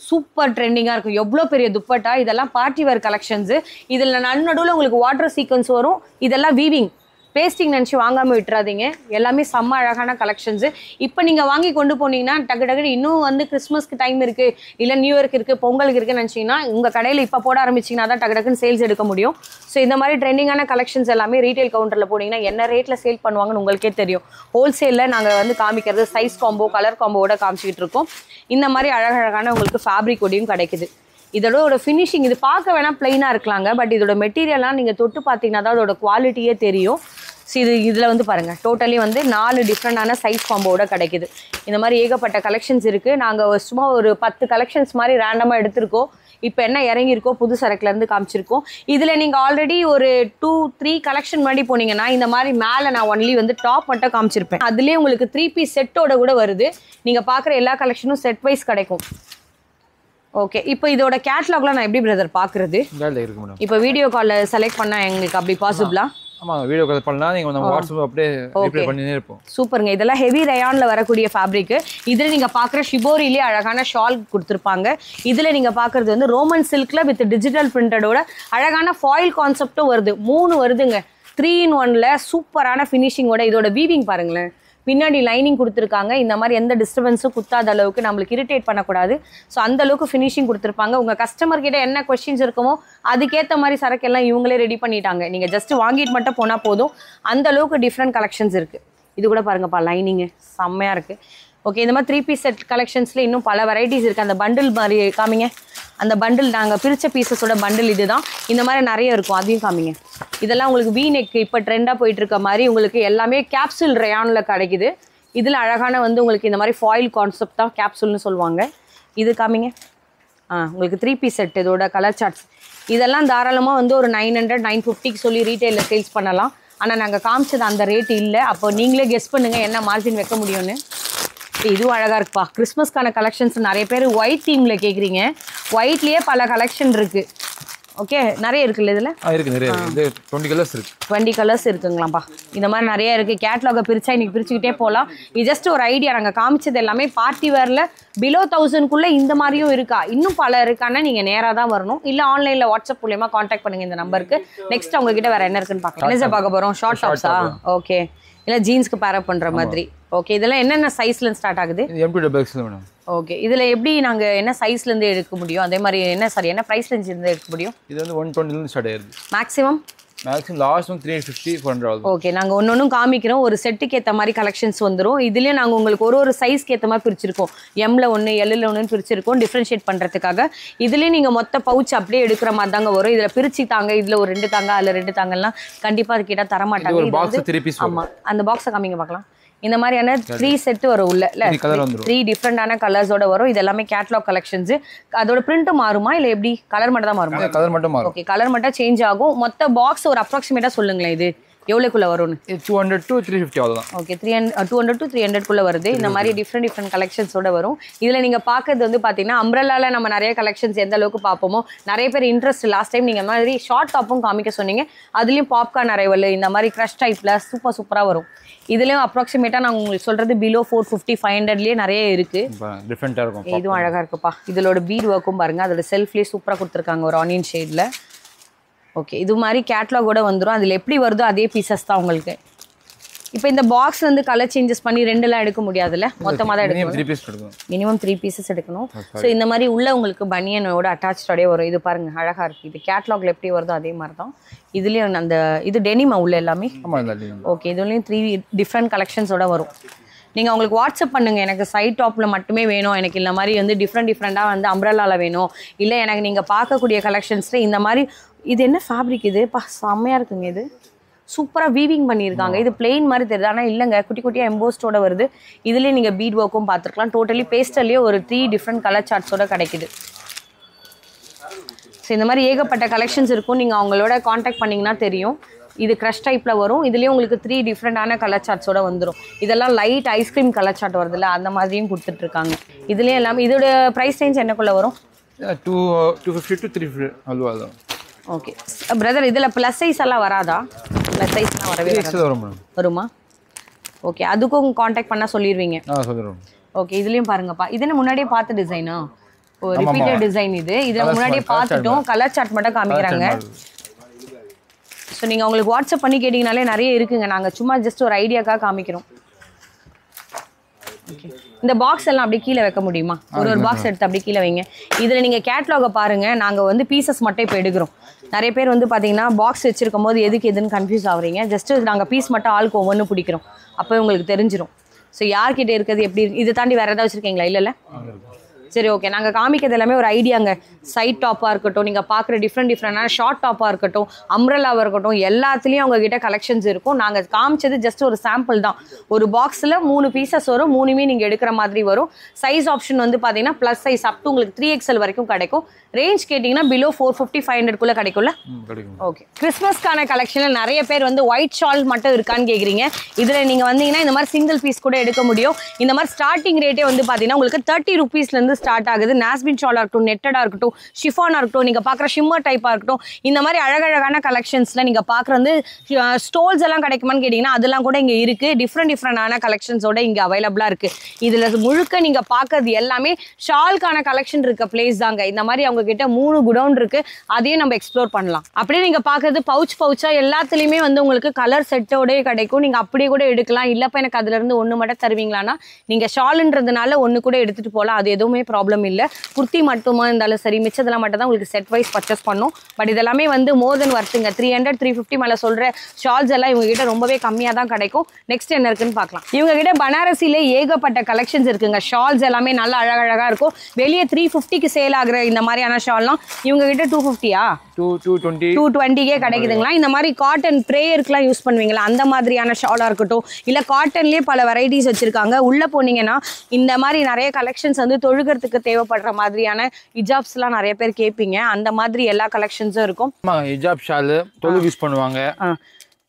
சூப்பர் ட்ரெண்டிங்காக இருக்கும். எவ்வளோ பெரிய துப்பட்டா. இதெல்லாம் பார்ட்டி வேர் கலெக்ஷன்ஸு. இதில் நடுவில் உங்களுக்கு வாட்டர் சீக்வன்ஸ் வரும். இதெல்லாம் வீவிங் பேஸ்டிங் நினச்சி வாங்காமல் விட்டுறாதீங்க. எல்லாமே செம்ம அழகான கலெக்ஷன்ஸு. இப்போ நீங்கள் வாங்கி கொண்டு போனீங்கன்னா டக்கு இன்னும் வந்து கிறிஸ்மஸ்க்கு டைம் இருக்குது, இல்லை நியூ இயர்க்கு இருக்குது, பொங்கலுக்கு இருக்குன்னு நினச்சிங்கன்னா உங்கள் கடையில் இப்போ போட ஆரம்பிச்சிங்கன்னா தான் டக்குன்னு சேல்ஸ் எடுக்க முடியும். ஸோ இந்த மாதிரி ட்ரெண்டிங்கான கலெக்ஷன்ஸ் எல்லாமே ரீட்டைல் கவுண்டரில் போனீங்கன்னா என்ன ரேட்டில் சேல் பண்ணுவாங்கன்னு உங்களுக்கே தெரியும். ஹோல்சேலில் நாங்கள் வந்து காமிக்கிறது சைஸ் காம்போ, கலர் காம்போவோட காமிச்சிக்கிட்டு இருக்கோம். இந்த மாதிரி அழகழகான உங்களுக்கு ஃபேப்ரிக் ஒடியும் கிடைக்குது. இதோட ஃபினிஷிங் இது பார்க்க வேணால் பிளைனாக இருக்கலாங்க. பட் இதோட மெட்டீரியல்லாம் நீங்கள் தொட்டு பார்த்தீங்கன்னா தான் அதோட குவாலிட்டியே தெரியும். ஸோ இதில் வந்து பாருங்கள், டோட்டலி வந்து 4 டிஃப்ரெண்டான சைஸ் காம்போவோட கிடைக்குது. இந்த மாதிரி ஏகப்பட்ட கலெக்ஷன்ஸ் இருக்குது. நாங்கள் சும்மா ஒரு 10 கலெக்ஷன்ஸ் மாதிரி ரேண்டமாக எடுத்திருக்கோம். இப்போ என்ன இறங்கியிருக்கோ புது சரக்குலேருந்து காமிச்சிருக்கோம். இதில் நீங்கள் ஆல்ரெடி ஒரு 2-3 கலெக்ஷன் முன்னாடி போனீங்கன்னா இந்த மாதிரி மேலே நான் ஒன்லி வந்து டாப் மட்டும் காமிச்சிருப்பேன். அதுலேயே உங்களுக்கு 3 பீஸ் செட்டோட கூட வருது. நீங்கள் பார்க்குற எல்லா கலெக்ஷனும் செட் வைஸ் கிடைக்கும். ஓகே, இப்போ இதோட கேட்லாக்லாம் நான் எப்படி பிரதர் பார்க்குறது? இப்போ வீடியோ காலில் செலக்ட் பண்ணால் எங்களுக்கு அப்படி பாசிபிளா? ஆமாங்க, வீடியோ கால் பண்ணலாம். நீங்கள் நம்ம வாட்ஸ்அப் அப்படியே ரிப்ளை பண்ணினே இருப்போம். சூப்பருங்க. இதெல்லாம் ஹெவி ரயானில் வரக்கூடிய ஃபேப்ரிக்கு. இதில் நீங்கள் பார்க்குற ஷிபோரிலே அழகான ஷால் கொடுத்துருப்பாங்க. இதில் நீங்கள் பார்க்குறது வந்து ரோமன் சில்கில் வித் டிஜிட்டல் பிரிண்டடோட அழகான ஃபாயில் கான்செப்டும் வருது. 3 வருதுங்க. 3 in 1ல சூப்பரான ஃபினிஷிங்கோட. இதோட வீவிங் பாருங்களேன். பின்னாடி லைனிங் கொடுத்துருக்காங்க. இந்த மாதிரி எந்த டிஸ்டர்பன்ஸும் குத்தாத அளவுக்கு நம்மளுக்கு இரிட்டேட் பண்ணக்கூடாது. ஸோ அந்த அளவுக்கு ஃபினிஷிங் கொடுத்துருப்பாங்க. உங்கள் கஸ்டமர் கிட்ட என்ன கொஸ்டின்ஸ் இருக்குமோ அதுக்கேற்ற மாதிரி சரக்கெல்லாம் இவங்களே ரெடி பண்ணிட்டாங்க. நீங்கள் ஜஸ்ட் வாங்கிட்டு மட்டும் போனால் போதும். அந்த அளவுக்கு டிஃப்ரெண்ட் கலெக்ஷன்ஸ் இருக்குது. இது கூட பாருங்கப்பா, லைனிங்கு செம்மையாக இருக்குது. ஓகே, இந்த மாதிரி 3 பீஸ் செட் கலெக்ஷன்ஸில் இன்னும் பல வெரைட்டிஸ் இருக்குது. அந்த பண்டில் மாதிரி காமிங்க. அந்த பண்டில் நாங்கள் பிரித்த பீசஸோட பண்டில் இது தான். இந்த மாதிரி நிறைய இருக்கும், அதையும் காமிங்க. இதெல்லாம் உங்களுக்கு வி நெக் இப்போ ட்ரெண்டாக போயிட்டு இருக்க மாதிரி உங்களுக்கு எல்லாமே கேப்சூல் ரயானில் கிடைக்குது. இதில் அழகான வந்து உங்களுக்கு இந்த மாதிரி ஃபாயில் கான்செப்ட் தான் கேப்சூல்னு சொல்லுவாங்க. இது காமிங்க. உங்களுக்கு 3 பீஸ் செட் இதோட கலர் சார்ட்ஸ் இதெல்லாம் தாராளமாக வந்து ஒரு 900 950க்கு சொல்லி ரீட்டைலில் சேல்ஸ் பண்ணலாம். ஆனால் நாங்கள் காமிச்சது அந்த ரேட் இல்லை. அப்போ நீங்களே கெஸ் பண்ணுங்கள் என்ன மார்ஜின் வைக்க முடியும்னு. இதுவும் அழகாக இருக்குப்பா. கிறிஸ்மஸ்க்கான கலெக்ஷன்ஸ் நிறைய பேர் ஒயிட் தீமில் கேட்குறீங்க. ஒயிட்லேயே பல கலெக்ஷன் இருக்குது. ஓகே, நிறைய இருக்குல்ல இதில்? இருக்கு, நிறைய இருக்கு. 20 கலர்ஸ் இருக்கு. 20 கலர்ஸ் இருக்குங்களாப்பா. இந்த மாதிரி நிறைய இருக்குது. கேட்லாகை பிரிச்சா இன்னைக்கு பிரிச்சுக்கிட்டே போகலாம். இது ஜஸ்ட் ஒரு ஐடியா. நாங்கள் காமிச்சது எல்லாமே பார்ட்டி வேரில் பிலோ 1000க்குள்ளே இந்த மாதிரியும் இருக்கா, இன்னும் பல இருக்கான்னு நீங்கள் நேராக தான் வரணும். இல்லை ஆன்லைனில் வாட்ஸ்அப் மூலியமாக காண்டாக்ட் பண்ணுங்கள் இந்த நம்பருக்கு. நெக்ஸ்ட் உங்ககிட்ட வேறு என்ன இருக்குன்னு பார்க்கலாம். என்ன சார் பார்க்க போகிறோம்? ஷார்ட் டாப்ஸா? ஓகே, இல்லை ஜீன்ஸ்க்கு பேரப் பண்ணுற மாதிரி. ஓகே, இதெல்லாம் என்னென்ன சைஸ்லேருந்து ஸ்டார்ட் ஆகுது? M2XL madam. ஓகே, இதில் எப்படி நாங்கள் என்ன சைஸ்லேருந்து எடுக்க முடியும்? அதே மாதிரி என்ன ப்ரைஸ் ரேஞ்சிலேருந்து எடுக்க முடியும்? இது வந்து 120லேருந்து ஸ்டார்ட் ஆயிருது. Maximum last 350 400. ஓகே, நாங்கள் ஒன்றும் காமிக்கிறோம். ஒரு செட்டுக்கு ஏற்ற மாதிரி கலெக்ஷன்ஸ் வந்துடும். இதுலேயும் நாங்கள் உங்களுக்கு ஒரு சைஸ்க்கு ஏற்ற மாதிரி பிரிச்சிருக்கோம். எம்ல 1 Lல 1 பிரிச்சிருக்கோம், டிஃப்ரென்ஷியேட் பண்ணுறதுக்காக. இதுலேயும் நீங்கள் மொத்த பவுச் அப்படியே எடுக்கிற மாதிரி தாங்க வரும். இதில் பிரிச்சு தாங்க, இதில் ஒரு 2 தாங்க, அதில் 2 தாங்கலாம் கண்டிப்பாக அது கேட்டால் தரமாட்டாங்க. ஆமாம், அந்த பாக்ஸை காமிங்க பார்க்கலாம். இந்த மாதிரியான 3 செட் வரும் உள்ள. 3 டிஃப்ரெண்டான கலர்ஸோட வரும். இது எல்லாமே கேட்லாக் கலெக்ஷன்ஸ். அதோட பிரிண்ட் மாறுமா இல்லை எப்படி? கலர் மட்டும் தான் மாறுமா? கலர் மட்டும் மாறும். ஓகே, கலர் மட்டும் சேஞ்ச் ஆகும். மொத்த பாக்ஸ் ஒரு அப்ராக்சிமேட்டா சொல்லுங்களேன், இது எவ்வளோக்குள்ள வரும்னு? 200 to 350 அவ்வளோதான். ஓகே, 200 to 300க்குள்ளே வருது. இந்த மாதிரி டிஃப்ரெண்ட் கலெக்ஷன்ஸோட வரும். இதில் நீங்கள் பார்க்கறது வந்து பார்த்தீங்கன்னா அம்ப்ரெல்லாவில் நம்ம நிறைய கலெக்ஷன்ஸ் எந்த அளவுக்கு பார்ப்போமோ நிறைய பேர் இன்ட்ரெஸ்ட். லாஸ்ட் டைம் நீங்கள் மாதிரி ஷார்ட் டாப்பும் காமிக்க சொன்னீங்க. அதுலேயும் பாப்கார்ன் அரைவல் இந்த மாதிரி க்ரஷ் டைப்பில் சூப்பராக வரும். இதுலேயும் அப்ராக்சிமேட்டாக நான் உங்களுக்கு சொல்கிறது பிலோ 450 500லேயே நிறைய இருக்குது. டிஃப்ரெண்ட்டாக இருக்கும். இதுவும் அழகாக இருக்குப்பா. இதோட பீட் ஒர்க்கும் பாருங்கள். அதோட செல்ஃப்லேயே சூப்பராக கொடுத்துருக்காங்க ஒரு ஆனியன் ஷேடில். ஓகே, இது மாதிரி கேட்லாகோட வந்துடும். அதில் எப்படி வருதோ அதே பீசஸ் தான் உங்களுக்கு. இப்போ இந்த பாக்ஸ் வந்து கலர் சேஞ்சஸ் பண்ணி 2லாம் எடுக்க முடியாதுல்ல, மொத்தமாக தான் எடுக்கணும். மினிமம் 3 பீசஸ் எடுக்கணும். ஸோ இந்த மாதிரி உள்ள உங்களுக்கு பனியனோட அட்டாச்சோடய வரும். இது பாருங்க அழகாக இருக்குது. இது கேட்லாகில் எப்படி வருதோ அதே மாதிரி தான் இதுலேயும். அந்த இது டெனிமா உள்ள எல்லாமே. ஓகே, இதுலேயும் 3 டிஃப்ரெண்ட் கலெக்ஷன்ஸோட வரும். நீங்கள் உங்களுக்கு வாட்ஸ்அப் பண்ணுங்கள், எனக்கு சைட் டாப்பில் மட்டுமே வேணும், எனக்கு இந்த மாதிரி வந்து டிஃப்ரெண்டாக வந்து அம்ப்ரெல்லாவில் வேணும், இல்லை எனக்கு நீங்கள் பார்க்கக்கூடிய கலெக்ஷன்ஸில் இந்த மாதிரி. இது என்ன ஃபேப்ரிக்? இது செம்மையாக இருக்குங்க. இது சூப்பராக வீவிங் பண்ணியிருக்காங்க. இது பிளெயின் மாதிரி தெரியுது, ஆனால் இல்லைங்க, குட்டி குட்டியாக எம்போஸ்டோட வருது. இதுலேயே நீங்கள் பீட் ஒர்க்கும் பார்த்துருக்கலாம். டோட்டலி பேஸ்டல்லேயே ஒரு 3 டிஃப்ரெண்ட் கலர் சார்ட்ஸோட கிடைக்குது. ஸோ இந்த மாதிரி ஏகப்பட்ட கலெக்ஷன்ஸ் இருக்கும். நீங்கள் அவங்களோட காண்டாக்ட் பண்ணிங்கன்னா தெரியும். இது க்ரஷ் டைப்பில் வரும். இதுலேயும் உங்களுக்கு 3 டிஃப்ரெண்டான கலர் சார்ட்ஸோட வந்துடும். இதெல்லாம் லைட் ஐஸ்கிரீம் கலர் சார்ட் வருதுல்ல, அந்த மாதிரியும் கொடுத்துட்ருக்காங்க. இதுலேயும் எல்லாமே. இதோட ப்ரைஸ் ரேஞ்ச் என்னக்குள்ளே வரும்? 250 to 350 அவ்வளோ. ஓகே பிரதர், இதில் ப்ளஸ் சைஸ் எல்லாம் வராதா? ப்ளஸ் சைஸ்லாம் வரவே வருமா? ஓகே, அதுக்கும் காண்டாக்ட் பண்ணால் சொல்லிடுவீங்க. ஓகே, இதுலேயும் பாருங்கப்பா. இது என்ன முன்னாடியே பார்த்த டிசைனா? ஓ, ரிப்பீட்டட் டிசைன். இதில் முன்னாடியே பார்த்துட்டோம். கலர் சார்ட் மட்டும் காமிக்கிறாங்க. ஸோ நீங்கள் உங்களுக்கு வாட்ஸ்அப் பண்ணி கேட்டிங்கனாலே நிறைய இருக்குங்க. நாங்கள் சும்மா ஜஸ்ட் ஒரு ஐடியாக்காக காமிக்கிறோம். ஓகே, இந்த பாக்ஸ் எல்லாம் அப்படி கீழே வைக்க முடியுமா? ஒரு பாக்ஸ் எடுத்து அப்படி கீழே வைங்க. இதில் நீங்கள் கேட்லாகை பாருங்கள். நாங்கள் வந்து பீசஸ் மட்டும் இப்போ எடுக்கிறோம். நிறைய பேர் வந்து பார்த்தீங்கன்னா பாக்ஸ் வச்சிருக்கும் போது எதுன்னு கன்ஃபியூஸ் ஆகுறீங்க. ஜஸ்ட்டு நாங்கள் பீஸ் மட்டும் ஆளுக்கு ஒவ்வொன்று பிடிக்கிறோம். அப்போ உங்களுக்கு தெரிஞ்சிடும். ஸோ யார்கிட்ட இருக்கிறது எப்படி இதை தாண்டி வேறு ஏதாவது வச்சுருக்கீங்களா? இல்லை சரி, ஓகே. நாங்கள் காமிக்கிறது எல்லாமே ஒரு ஐடியாங்க. சைட் டாப்பாக இருக்கட்டும், நீங்கள் பார்க்குற டிஃப்ரெண்டான ஷார்ட் டாப்பாக இருக்கட்டும், அம்ப்ரெல்லாவாக இருக்கட்டும், எல்லாத்துலேயும் அவங்ககிட்ட கலெக்ஷன்ஸ் இருக்கும். நாங்கள் காமிச்சது ஜஸ்ட் ஒரு சாம்பிள் தான். ஒரு பாக்ஸில் 3 பீசஸ் வரும். 3மே நீங்கள் எடுக்கிற மாதிரி வரும். சைஸ் ஆப்ஷன் வந்து பார்த்தீங்கன்னா ப்ளஸ் சைஸ் அப் டு உங்களுக்கு 3XL வரைக்கும் கிடைக்கும். ரேஞ்ச் கேட்டிங்கன்னா பிலோ 450 500க்குள்ளே கிடைக்கும்ல? ஓகே, கிறிஸ்மஸ்க்கான கலெக்ஷனில் நிறைய பேர் வந்து ஒயிட் ஷால் மட்டும் இருக்கான்னு கேட்குறீங்க. இதில் நீங்கள் வந்தீங்கன்னா இந்த மாதிரி சிங்கிள் பீஸ் கூட எடுக்க முடியும். இந்த மாதிரி ஸ்டார்டிங் ரேட்டே வந்து பார்த்தீங்கன்னா உங்களுக்கு 30 rupeesலேருந்து ஸ்டார்ட் ஆகுது. நாஸ்பின் ஷாலாக இருக்கட்டும், நெட்டடாக இருக்கட்டும், ஷிஃபானாக இருக்கட்டும், நீங்கள் பார்க்குற ஷிம்மர் டைப்பாக இருக்கட்டும், இந்த மாதிரி அழகழகான கலெக்ஷன்ஸில் நீங்கள் பார்க்குற வந்து ஸ்டோல்ஸ் எல்லாம் கிடைக்குமான்னு கேட்டிங்கன்னா அதெல்லாம் கூட இங்கே இருக்குது. டிஃப்ரெண்டான கலெக்ஷன்ஸோட இங்கே அவைலபிளாக இருக்குது. இதில் முழுக்க நீங்கள் பார்க்கறது எல்லாமே ஷால்கான கலெக்ஷன் இருக்க பிளேஸ் தாங்க. இந்த மாதிரி அவங்கக்கிட்ட 3 குடவுன் இருக்குது. அதையும் நம்ம எக்ஸ்ப்ளோர் பண்ணலாம். அப்படியே நீங்கள் பார்க்குறது பவுச்சாக எல்லாத்துலேயுமே வந்து உங்களுக்கு கலர் செட்டோடய கிடைக்கும். நீங்கள் அப்படியே கூட எடுக்கலாம். இல்லைப்பா எனக்கு அதுலேருந்து 1 மட்டும் தருவீங்களான்னா நீங்கள் ஷாலுன்றதுனால 1 கூட எடுத்துகிட்டு போகலாம். அது எதுவுமே ப்ராப்ளம் இல்லை. குர்த்தி மட்டுமா இருந்தாலும் சரி, மிச்சதெல்லாம் மட்டும் தான் உங்களுக்கு செட் வைஸ் பர்ச்சேஸ் பண்ணும். பட் இதெல்லாமே வந்து மோர் தென் வர்த்துங்க. 300 350 மேலே சொல்கிற ஷால்ஸ் எல்லாம் இவங்ககிட்ட ரொம்பவே கம்மியாக தான் கிடைக்கும். நெக்ஸ்ட் என்ன இருக்குன்னு பார்க்கலாம். இவங்ககிட்ட பனாரசிலே ஏகப்பட்ட கலெக்ஷன்ஸ் இருக்குங்க. ஷால்ஸ் எல்லாமே நல்லா அழகழகாக இருக்கும். வெளியே 350க்கு சேல் ஆகுற இந்த மாதிரியான ஷால்லாம் இவங்ககிட்ட 250யா? 220 கிடைக்குதுங்களா. இந்த மாதிரி காட்டன் ப்ரேயருக்குலாம் யூஸ் பண்ணுவீங்களா, அந்த மாதிரியான ஷாலாக இருக்கட்டும், இல்லை காட்டன்லேயே பல வெரைட்டிஸ் வச்சுருக்காங்க. உள்ளே போனீங்கன்னா இந்த மாதிரி நிறைய கலெக்ஷன்ஸ் வந்து தொழுகிறதுக்கு தேவைப்படுற மாதிரியான ஹிஜாப்ஸ்லாம் நிறைய பேர் கேட்பீங்க. அந்த மாதிரி எல்லா கலெக்ஷன்ஸும் இருக்கும். ஹிஜாப் ஷாலு தொழு யூஸ் பண்ணுவாங்க.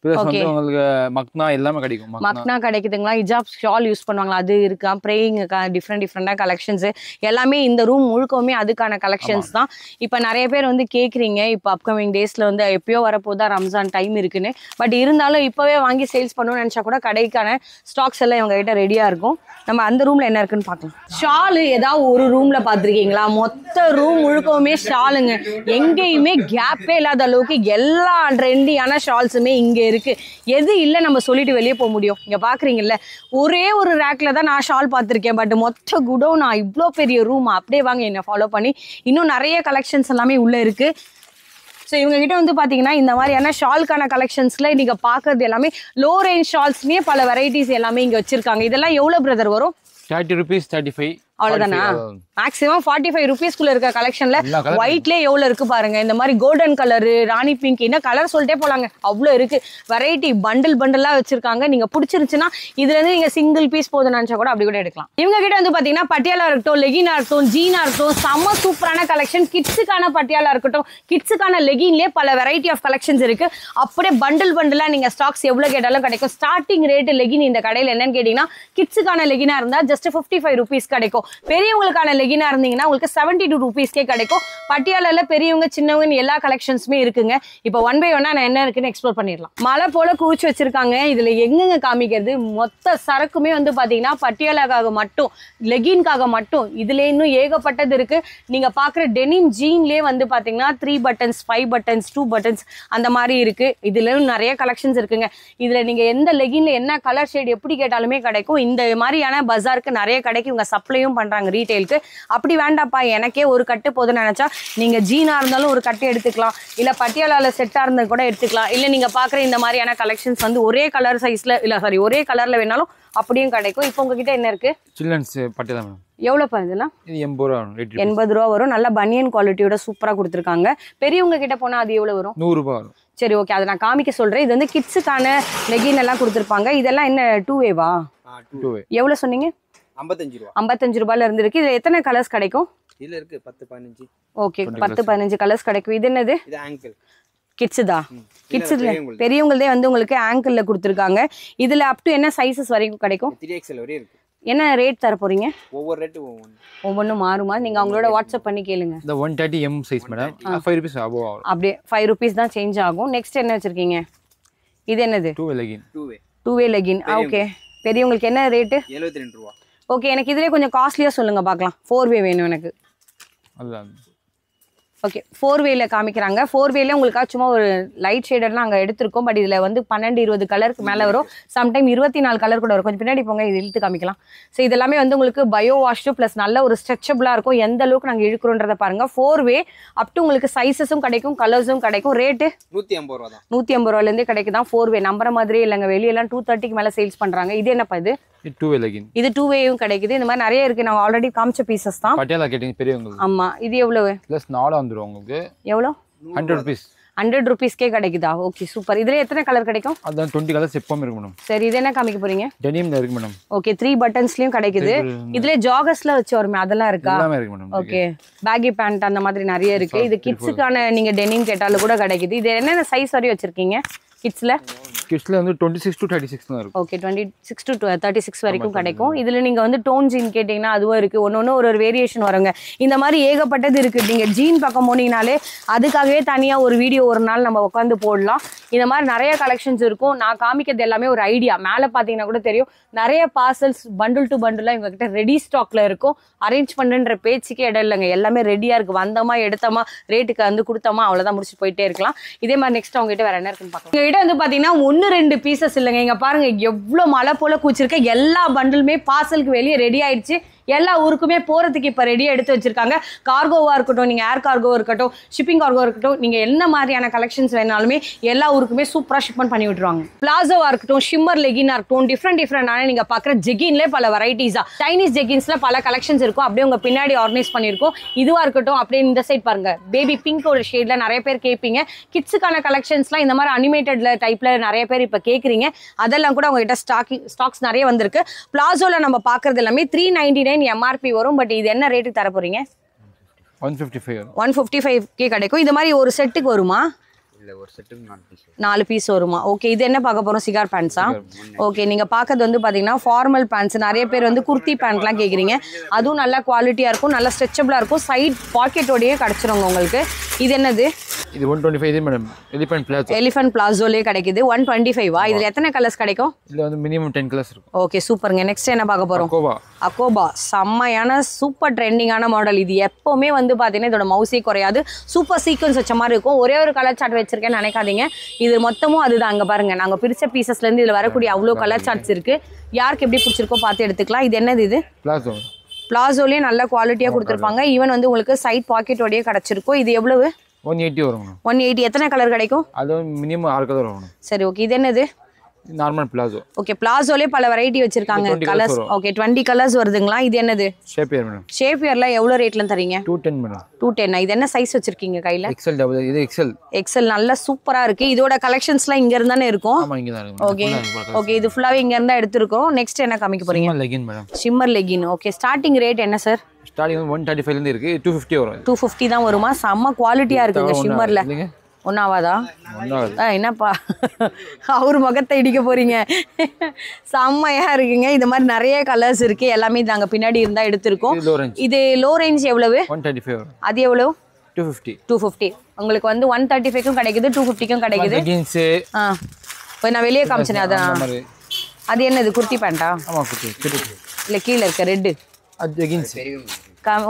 உங்களுக்கு மக்னா எல்லாமே கிடைக்கும். மக்னா கிடைக்குதுங்களா. ஹிஜாப் ஷால் யூஸ் பண்ணுவாங்களா, அது இருக்கா. ப்ரேயிங் டிஃப்ரெண்டாக கலெக்ஷன்ஸ் எல்லாமே இந்த ரூம் முழுக்கவுமே அதுக்கான கலெக்ஷன்ஸ் தான். இப்போ நிறைய பேர் வந்து கேட்குறீங்க, இப்போ அப்கமிங் டேஸில் வந்து எப்பயோ வரப்போதான் ரம்ஜான் டைம் இருக்குன்னு. பட் இருந்தாலும் இப்போவே வாங்கி சேல்ஸ் பண்ணணும்னு நினச்சா கூட கடைக்கான ஸ்டாக்ஸ் எல்லாம் இவங்க கிட்ட ரெடியாக இருக்கும். நம்ம அந்த ரூமில் என்ன இருக்குன்னு பார்க்கலாம். ஷாலு ஏதாவது ஒரு ரூமில் பார்த்துருக்கீங்களா? மொத்த ரூம் முழுக்கவுமே ஷாலுங்க. எங்கேயுமே கேப்பே இல்லாத அளவுக்கு எல்லா ட்ரெண்டியான ஷால்ஸுமே இங்கே இருக்கு. எது இல்லை நம்ம சொல்லிட்டு வெளியே போக முடியும். இங்க பாக்குறீங்கல்ல, ஒரே ஒரு ரேக்ல தான் நான் ஷால் பார்த்துருக்கேன். பட் மொத்த குடோன் நான் இவ்வளோ பெரிய ரூம். அப்படியே வாங்க என்ன ஃபாலோ பண்ணி, இன்னும் நிறைய கலெக்ஷன்ஸ் எல்லாமே உள்ள இருக்கு. ஸோ இவங்க கிட்ட வந்து பார்த்தீங்கன்னா இந்த மாதிரியான ஷால்கான கலெக்ஷன்ஸ்ல நீங்க பார்க்கறது எல்லாமே லோ ரேஞ்ச் ஷால்ஸ்லயே பல வெரைட்டிஸ் எல்லாமே இங்க வச்சிருக்காங்க. இதெல்லாம் எவ்வளோ பிரதர் வரும்? 30 rupees, 35. அவ்வளோதானா? மேக்ஸிமம் 45 rupeesக்குள்ள இருக்க கலெக்ஷன்ல ஒயிட்லேயே எவ்வளோ இருக்கு பாருங்க. இந்த மாதிரி கோல்டன் கலரு, ராணி பிங்க், இன்னும் கலர் சொல்லிட்டே போலாங்க, அவ்வளோ இருக்கு. வெரைட்டி பண்டலா வச்சிருக்காங்க. நீங்க பிடிச்சிருச்சுன்னா இதுல இருந்து நீங்க சிங்கிள் பீஸ் போதும் நினைச்சா கூட அப்படி கூட எடுக்கலாம். இவங்க கிட்ட வந்து பாத்தீங்கன்னா பட்டியாலா இருக்கட்டும், லெகினா இருக்கட்டும், ஜீனா இருக்கட்டும், செம்ம சூப்பரான கலெக்ஷன். கிட்ஸுக்கான பட்டியாலா இருக்கட்டும், கிட்ஸுக்கான லெகின்லேயே பல வெரைட்டி ஆஃப் கலெக்ஷன்ஸ் இருக்கு. அப்படியே பண்டலா நீங்க ஸ்டாக்ஸ் எவ்வளவு கேட்டாலும் கிடைக்கும். ஸ்டார்டிங் ரேட் லெகின் இந்த கடையில் என்னன்னு கேட்டீங்கன்னா, கிட்ஸுக்கான லெகினா இருந்தா ஜஸ்ட் 55 rupees கிடைக்கும். பெரியவங்களுக்கான லெகினா இருந்தீங்கன்னா உங்களுக்கு 72 rupeesக்கே கிடைக்கும். பட்டியாலால பெரியவங்க சின்னவங்க எல்லா கலெக்ஷன்ஸுமே இருக்குங்க. இப்போ ஒன் பை ஒன்னா நான் என்ன இருக்குன்னு எக்ஸ்ப்ளோர் பண்ணிடலாம். மலை போல குவிச்சு வச்சிருக்காங்க. இதுல எங்கெங்க காமிக்கிறது, மொத்த சரக்குமே வந்து பாத்தீங்கன்னா பட்டியாலாக்காக மட்டும், லெகின்காக மட்டும். இதுல இன்னும் ஏகப்பட்டது இருக்கு. நீங்க பாக்குற டெனிம் ஜீன்லயே வந்து பாத்தீங்கன்னா 3 buttons, 5 buttons, 2 buttons அந்த மாதிரி இருக்கு. இதுல நிறைய கலெக்ஷன்ஸ் இருக்குங்க. இதுல நீங்க எந்த லெகின்ல என்ன கலர் ஷேட் எப்படி கேட்டாலுமே கிடைக்கும். இந்த மாதிரியான பஜாருக்கு நிறைய கடைக்கு இவங்க சப்ளையும் பண்றாங்க ரீட்டைலுக்கு. அப்படி வேண்டாப்பா எனக்கே ஒரு கட்டு போதும்னு நினைச்சா நீங்க ஜீனா இருந்தாலும் ஒரு கட்டு எடுத்துக்கலாம், இல்ல பட்டியாலால செட்டா இருந்தா கூட எடுத்துக்கலாம். இல்ல நீங்க பாக்குற இந்த மாதிரியான கலெக்ஷன்ஸ் வந்து ஒரே கலர் சைஸ்ல ஒரே கலர்ல வேணாலும் அப்படியும் கிடைக்கும். இப்போ உங்ககிட்ட என்ன இருக்கு? Children's Patiala madam. எவ்வளோப்பா இதெல்லாம்? இது 80 ரூபா. 80 ரூபா வரும். நல்ல பனியன் குவாலிட்டியோட சூப்பரா கொடுத்துருக்காங்க. பெரியவங்க கிட்ட போனா அது எவ்வளவு வரும்? 100 ரூபாய் வரும். சரி ஓகே, அதை நான் காமிக்க சொல்றேன். இது வந்து கிட்ஸுக்கான லெகின் எல்லாம் கொடுத்துருப்பாங்க. இதெல்லாம் என்ன 2way-வா? 2way. எவ்வளவு சொன்னீங்க? 55 ரூபா. 55 ரூபாயில இருந்து இருக்கு. இதுல எத்தனை கலர்ஸ் கிடைக்கும்? இதுல இருக்கு 10 15. ஓகே, 10 15 கலர்ஸ் கிடைக்கும். இது என்னது? இது ஆங்கிள். கிட்ஸ் தான். கிட்ஸ் பெரியவங்களதே வந்து உங்களுக்கு ஆங்கிள்ல கொடுத்துருக்காங்க. இதுல அப் டு என்ன சைஸஸ் வரைக்கும் கிடைக்கும்? 3XL வரையும் இருக்கு. என்ன ரேட் தர போறீங்க? ஒவ்வொரு ரேட் ஒவ்வொன்றும் மாறுமா? நீங்க அவங்களோட வாட்ஸ்அப் பண்ணி கேளுங்க. இந்த 130 M size madam 5 rupees above ஆகும். அப்படியே 5 rupees தான் சேஞ்ச் ஆகும். நெக்ஸ்ட் என்ன வச்சிருக்கீங்க? இது என்னது? 2way legging. 2way legging. Okay, பெரியவங்களுக்கு என்ன ரேட்டு? 72 ரூபா. ஓகே, எனக்கு இதுலேயே கொஞ்சம் காஸ்ட்லியாக சொல்லுங்கள் பார்க்கலாம். 4way வேணும் எனக்கு. அதுதான். ஓகே, 4wayல காமிக்கிறாங்க. 4wayல உங்களுக்காக சும்மா ஒரு லைட் ஷேடர்லாம் நாங்கள் எடுத்திருக்கோம். பட் இதில் வந்து 12 20 கலருக்கு மேலே வரும். சம்டைம் 24 கலர் கூட வரும். கொஞ்சம் பின்னாடி போங்க, இது இழுத்து காமிக்கலாம். ஸோ இதெல்லாமே வந்து உங்களுக்கு பயோ வாஷ்டு ப்ளஸ் நல்ல ஒரு ஸ்ட்ரெச்சபிளாக இருக்கும். எந்த அளவுக்கு நாங்கள் இழுக்கிறோன்றதை பாருங்கள். 4way அப் டு உங்களுக்கு சைஸஸும் கிடைக்கும், கலர்ஸும் கிடைக்கும். ரேட்டு 150 ரூபா தான். 150 ரூபாயிலேருந்தே கிடைக்குதான். 4way நம்புற மாதிரியே இல்லைங்க. வெளியெல்லாம் 230க்கு மேலே சேல்ஸ் பண்ணுறாங்க. இது என்னப்பா இது? 2way legging. இது 2wayயும் கிடைக்குது. இந்த மாதிரி நிறைய இருக்கு. நாங்கள் ஆல்ரெடி காமிச்ச பீசஸ் தான். பட்டியாலா கேட்டிங்க பெரியவங்களுக்கு. ஆமா, இது எவ்வளவு? ப்ளஸ் 4 வந்துரும் உங்களுக்கு. எவ்வளோ? 100 rupees. 100 rupeesக்கே கிடைக்குதா? Okay super. இதுல எத்தனை கலர் கிடைக்கும்? அதான் 20 கலர்ஸ் எப்பவும் இருக்கு மேடம். சரி, இது என்ன காமிக்க போறீங்க? டெனிம்ல இருக்கு மேடம். ஓகே, 3 buttonsலயும் கிடைக்குது. இதுல ஜாகர்ஸ்ல வச்சு வருமே அதெல்லாம் இருக்கா? எல்லாமே இருக்கு மேடம். ஓகே, பேகி பேண்ட் அந்த மாதிரி நிறைய இருக்கு. இது கிட்ஸுக்கான நீங்க டெனிம் கேட்டாலும் கூட கிடைக்குது. இது என்னென்ன சைஸ் வரையும் வச்சிருக்கீங்க கிட்ஸ்ல? கிட்ஸ்ல வந்து 26 to 36 தான் இருக்கும். ஓகே, 26 to 36 வரைக்கும் கிடைக்கும். இதுல நீங்க வந்து டோன் ஜீன் கேட்டீங்கன்னா அதுவும் இருக்கு. ஒன்னொன்னு ஒரு வேரியேஷன் வருங்க. இந்த மாதிரி ஏகப்பட்டது இருக்கு. நீங்க ஜீன் பக்கம் போனீங்கனாலே அதுக்காகவே தனியா ஒரு வீடியோ ஒரு நாள் நம்ம உட்காந்து போடலாம். இந்த மாதிரி நிறைய கலெக்ஷன்ஸ் இருக்கும். நான் காமிக்கிறது எல்லாமே ஒரு ஐடியா. மேல பாத்தீங்கன்னா கூட தெரியும் நிறைய பார்சல்ஸ் பண்டில் டு பண்டிலா இவங்க கிட்ட ரெடி ஸ்டாக்ல இருக்கும். அரேஞ்ச் பண்ணுன்ற பேச்சுக்கே இடம் இல்லைங்க. எல்லாமே ரெடியா இருக்கு. வந்தோமா எடுத்தோமா ரேட்டுக்கு வந்து கொடுத்தோமா அவ்வளவுதான், முடிச்சு போயிட்டே இருக்கலாம். இதே மாதிரி நெக்ஸ்ட் அவங்க கிட்ட வேற என்ன இருக்குன்னு பார்க்கலாம். எங்க கிட்ட வந்து பாத்தீங்கன்னா 1-2 பீசஸ் இல்லைங்க. இங்க பாருங்க எவ்வளவு மழை போல கூச்சிருக்க. எல்லா பண்டிலுமே பார்சலுக்கு வெளியே ரெடி ஆயிடுச்சு. எல்லா ஊருக்குமே போறதுக்கு இப்ப ரெடியா எடுத்து வச்சிருக்காங்க. கார்கோவா இருக்கட்டும், நீங்க ஏர் கார்கோ இருக்கட்டும், ஷிப்பிங் கார்கோ இருக்கட்டும், நீங்க என்ன மாதிரியான கலெக்ஷன்ஸ் வேணாலுமே எல்லா ஊருக்குமே சூப்பரா ஷிப்மெண்ட் பண்ணி விட்டுருவாங்க. பிளாசோவா இருக்கட்டும், ஷிம்மர் லெகினா இருக்கட்டும், டிஃப்ரெண்டான நீங்க பாக்குற ஜெகின்ல பல வெரைட்டிஸா சைனீஸ் ஜெகின்ஸ்ல பல கலெக்ஷன்ஸ் இருக்கும். அப்படியே உங்க பின்னாடி ஆர்கனைஸ் பண்ணிருக்கோம். இதுவா இருக்கட்டும், அப்படியே இந்த சைட் பாருங்க, பேபி பிங்க் ஒரு ஷேட்ல நிறைய பேர் கேட்பீங்க. கிட்ஸுக்கான கலெக்ஷன்ஸ்லாம் இந்த மாதிரி அனிமேட்டட்ல டைப்ல நிறைய பேர் இப்ப கேக்குறீங்க. அதெல்லாம் கூட உங்ககிட்ட ஸ்டாக்ஸ் நிறைய வந்திருக்கு. பிளாசோல நம்ம பாக்குறது எல்லாமே 399 எம்ஆர்பி வரும். பட் இது என்ன ரேட்டுக்கு தர போறீங்க? 155 கிடைக்கும். இது மாதிரி ஒரு செட்டுக்கு வருமா? இல்ல ஒரு செட்டுக்கு 4 பீஸ் வருமா? ஓகே. இது என்ன பார்க்க போறோம்? சிகார் பேண்ட்ஸா? ஓகே. நீங்க பாக்கிறது வந்து பாத்தீங்கன்னா ஃபார்மல் பேண்ட்ஸ். நிறைய பேர் வந்து குர்த்தி பேண்ட்லாம் கேக்குறீங்க. அதுவும் நல்ல குவாலிட்டியா இருக்கும், நல்ல ஸ்ட்ரெச்சபிளா இருக்கும். சைட் பாக்கெட்டோடயே கிடைச்சிருங்க உங்களுக்கு. இது என்னது? இது 125 இது மேடம். எலிஃபென்ட் பிளாசோலயே கிடைக்குது. 125வா? இதுல எத்தனை கலர்ஸ் கிடைக்கும்? இதுல வந்து மினிமம் 10 கலர்ஸ் இருக்கும். ஓகே, சூப்பருங்க. நெக்ஸ்ட் என்ன பார்க்க போறோம்? அக்கோபா. செம்மையான சூப்பர் ட்ரெண்டிங்கான மாடல். இது எப்பவுமே வந்து பாத்தீங்கன்னா இதோட மவுஸே குறையாது. சூப்பர் சீக்வன்ஸ் வச்ச மாதிரி இருக்கும். ஒரே ஒரு கலர் சார்ட் வச்சிருக்கேன்னு நினைக்காதீங்க. இது மொத்தமும் அதுதான். அங்க பாருங்க, நாங்க பிரிச்ச பீசஸ்ல இருந்து இதுல வரக்கூடிய அவ்வளோ கலர் சார்ட்ஸ் இருக்கு. யாருக்கு எப்படி பிடிச்சிருக்கோ பார்த்து எடுத்துக்கலாம். இது என்னது? இது பிளாசோலயே நல்ல குவாலிட்டியா கொடுத்துருப்பாங்க. ஈவன் வந்து உங்களுக்கு சைட் பாக்கெட்டோடயே கிடைச்சிருக்கும். இது எவ்வளவு? 180 வரும். 180. எத்தனை கலர் கிடைக்கும்? அது மினிமம் 6 கலர் வரும். சரி, ஓகே. இது என்னது? Normal palazzo. ஓகே. பிளாசோலயே பல வெரைட்டி வச்சிருக்காங்க. கலர்ஸ் ஓகே 20 கலர்ஸ் வருதுங்களா? இது என்னது? ஷேப்பியர் மேடம். ஷேப்பியர்ல எவ்வளவு ரேட்ல தரீங்க? 210 மேடம். 210. இது என்ன சைஸ் வச்சிருக்கீங்க கையில? XL double. இது XL. XL நல்ல சூப்பரா இருக்கு. இதோட கலெக்ஷன்ஸ்லாம் இங்க இருந்தானே இருக்கும். ஆமா, இங்க தான் இருக்கு. ஓகே. ஓகே. இது ஃபுல்லாவே இங்க இருந்தா எடுத்துறோம். நெக்ஸ்ட் என்ன காமிக்க போறீங்க? Shimmer legging madam. Shimmer legging. Okay. Starting rate என்ன சார்? ஸ்டார்டிங் 135 ல இருந்து இருக்கு. 250 வரும். 250 தான் வருமா? செம்ம குவாலிட்டியா இருக்குங்க ஷிம்மர்ல. ஒன்னாவாதா? என்னப்பா அவர் முகத்தை இடிக்க போறீங்க? செம்மையா இருக்குங்க. இது மாதிரி நிறைய கலர்ஸ் இருக்கு. எல்லாமே நாங்க பின்னாடி இருந்தா எடுத்திருக்கோம். இது லோ ரேஞ்ச் எவ்வளவு? 135 வரும். அது எவ்வளவு? 250. உங்களுக்கு வந்து 135க்கும் கிடைக்குது, 250க்கும் கிடைக்குது. நான் வெளியே காமிச்சேன். அதான் அது என்னது? குர்த்தி பேண்டா? ஆமா, குர்த்தி. இல்ல கீழ இருக்க ரெட் அது ஜெகின்ஸ்.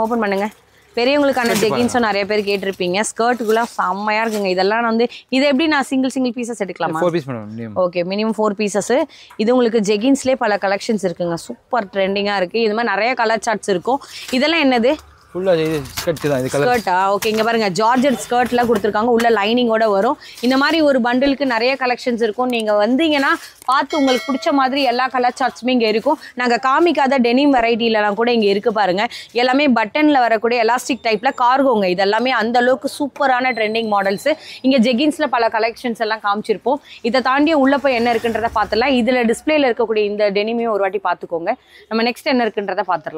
ஓபன் பண்ணுங்க. பெரியவங்களுக்கான ஜெகின்ஸும் நிறைய பேர் கேட்டிருப்பீங்க. ஸ்கர்ட்டுக்குலாம் செம்மையா இருக்குங்க. இதெல்லாம் வந்து இது எப்படி நான் சிங்கிள் பீசஸ் எடுக்கலாமா? 4 piece madam. Okay, minimum 4 pieces. இது உங்களுக்கு ஜெகின்ஸ்லேயே பல கலெக்ஷன்ஸ் இருக்குங்க. சூப்பர் ட்ரெண்டிங்கா இருக்கு. இது மாதிரி நிறைய கலர் சார்ட்ஸ் இருக்கும். இதெல்லாம் என்னது? ஃபுல்லா இது ஸ்கர்ட் தான். இது கலர் ஸ்கர்ட்டா? ஓகே. இங்க பாருங்க, ஜார்ஜெட் ஸ்கர்ட்ல கொடுத்துருக்காங்க. உள்ள லைனிங்கோட வரும். இந்த மாதிரி ஒரு பண்டிலுக்கு நிறைய கலெக்ஷன்ஸ் இருக்கும். நீங்க வந்தீங்கன்னா பார்த்து உங்களுக்கு பிடிச்ச மாதிரி எல்லா கலர் சார்ட்ஸுமே இங்க இருக்கும். நாங்க காமிக்காத டெனிம் வெரைட்டிலலாம் கூட இங்க இருக்கு பாருங்க. எல்லாமே பட்டன்ல வரக்கூடிய எலாஸ்டிக் டைப்ல கார்கோங்க. இதெல்லாமே அந்த அளவுக்கு சூப்பரான ட்ரெண்டிங் மாடல்ஸ். இங்க ஜெகின்ஸ்ல பல கலெக்ஷன்ஸ் எல்லாம் காமிச்சிருப்போம். இதை தாண்டி உள்ள போய் என்ன இருக்குன்றத பார்த்துடலாம். இதுல டிஸ்பிளேல இருக்கக்கூடிய இந்த டெனிமையும் ஒரு வாட்டி பார்த்துக்கோங்க. நம்ம நெக்ஸ்ட் என்ன இருக்குன்றத பார்த்துடலாம்.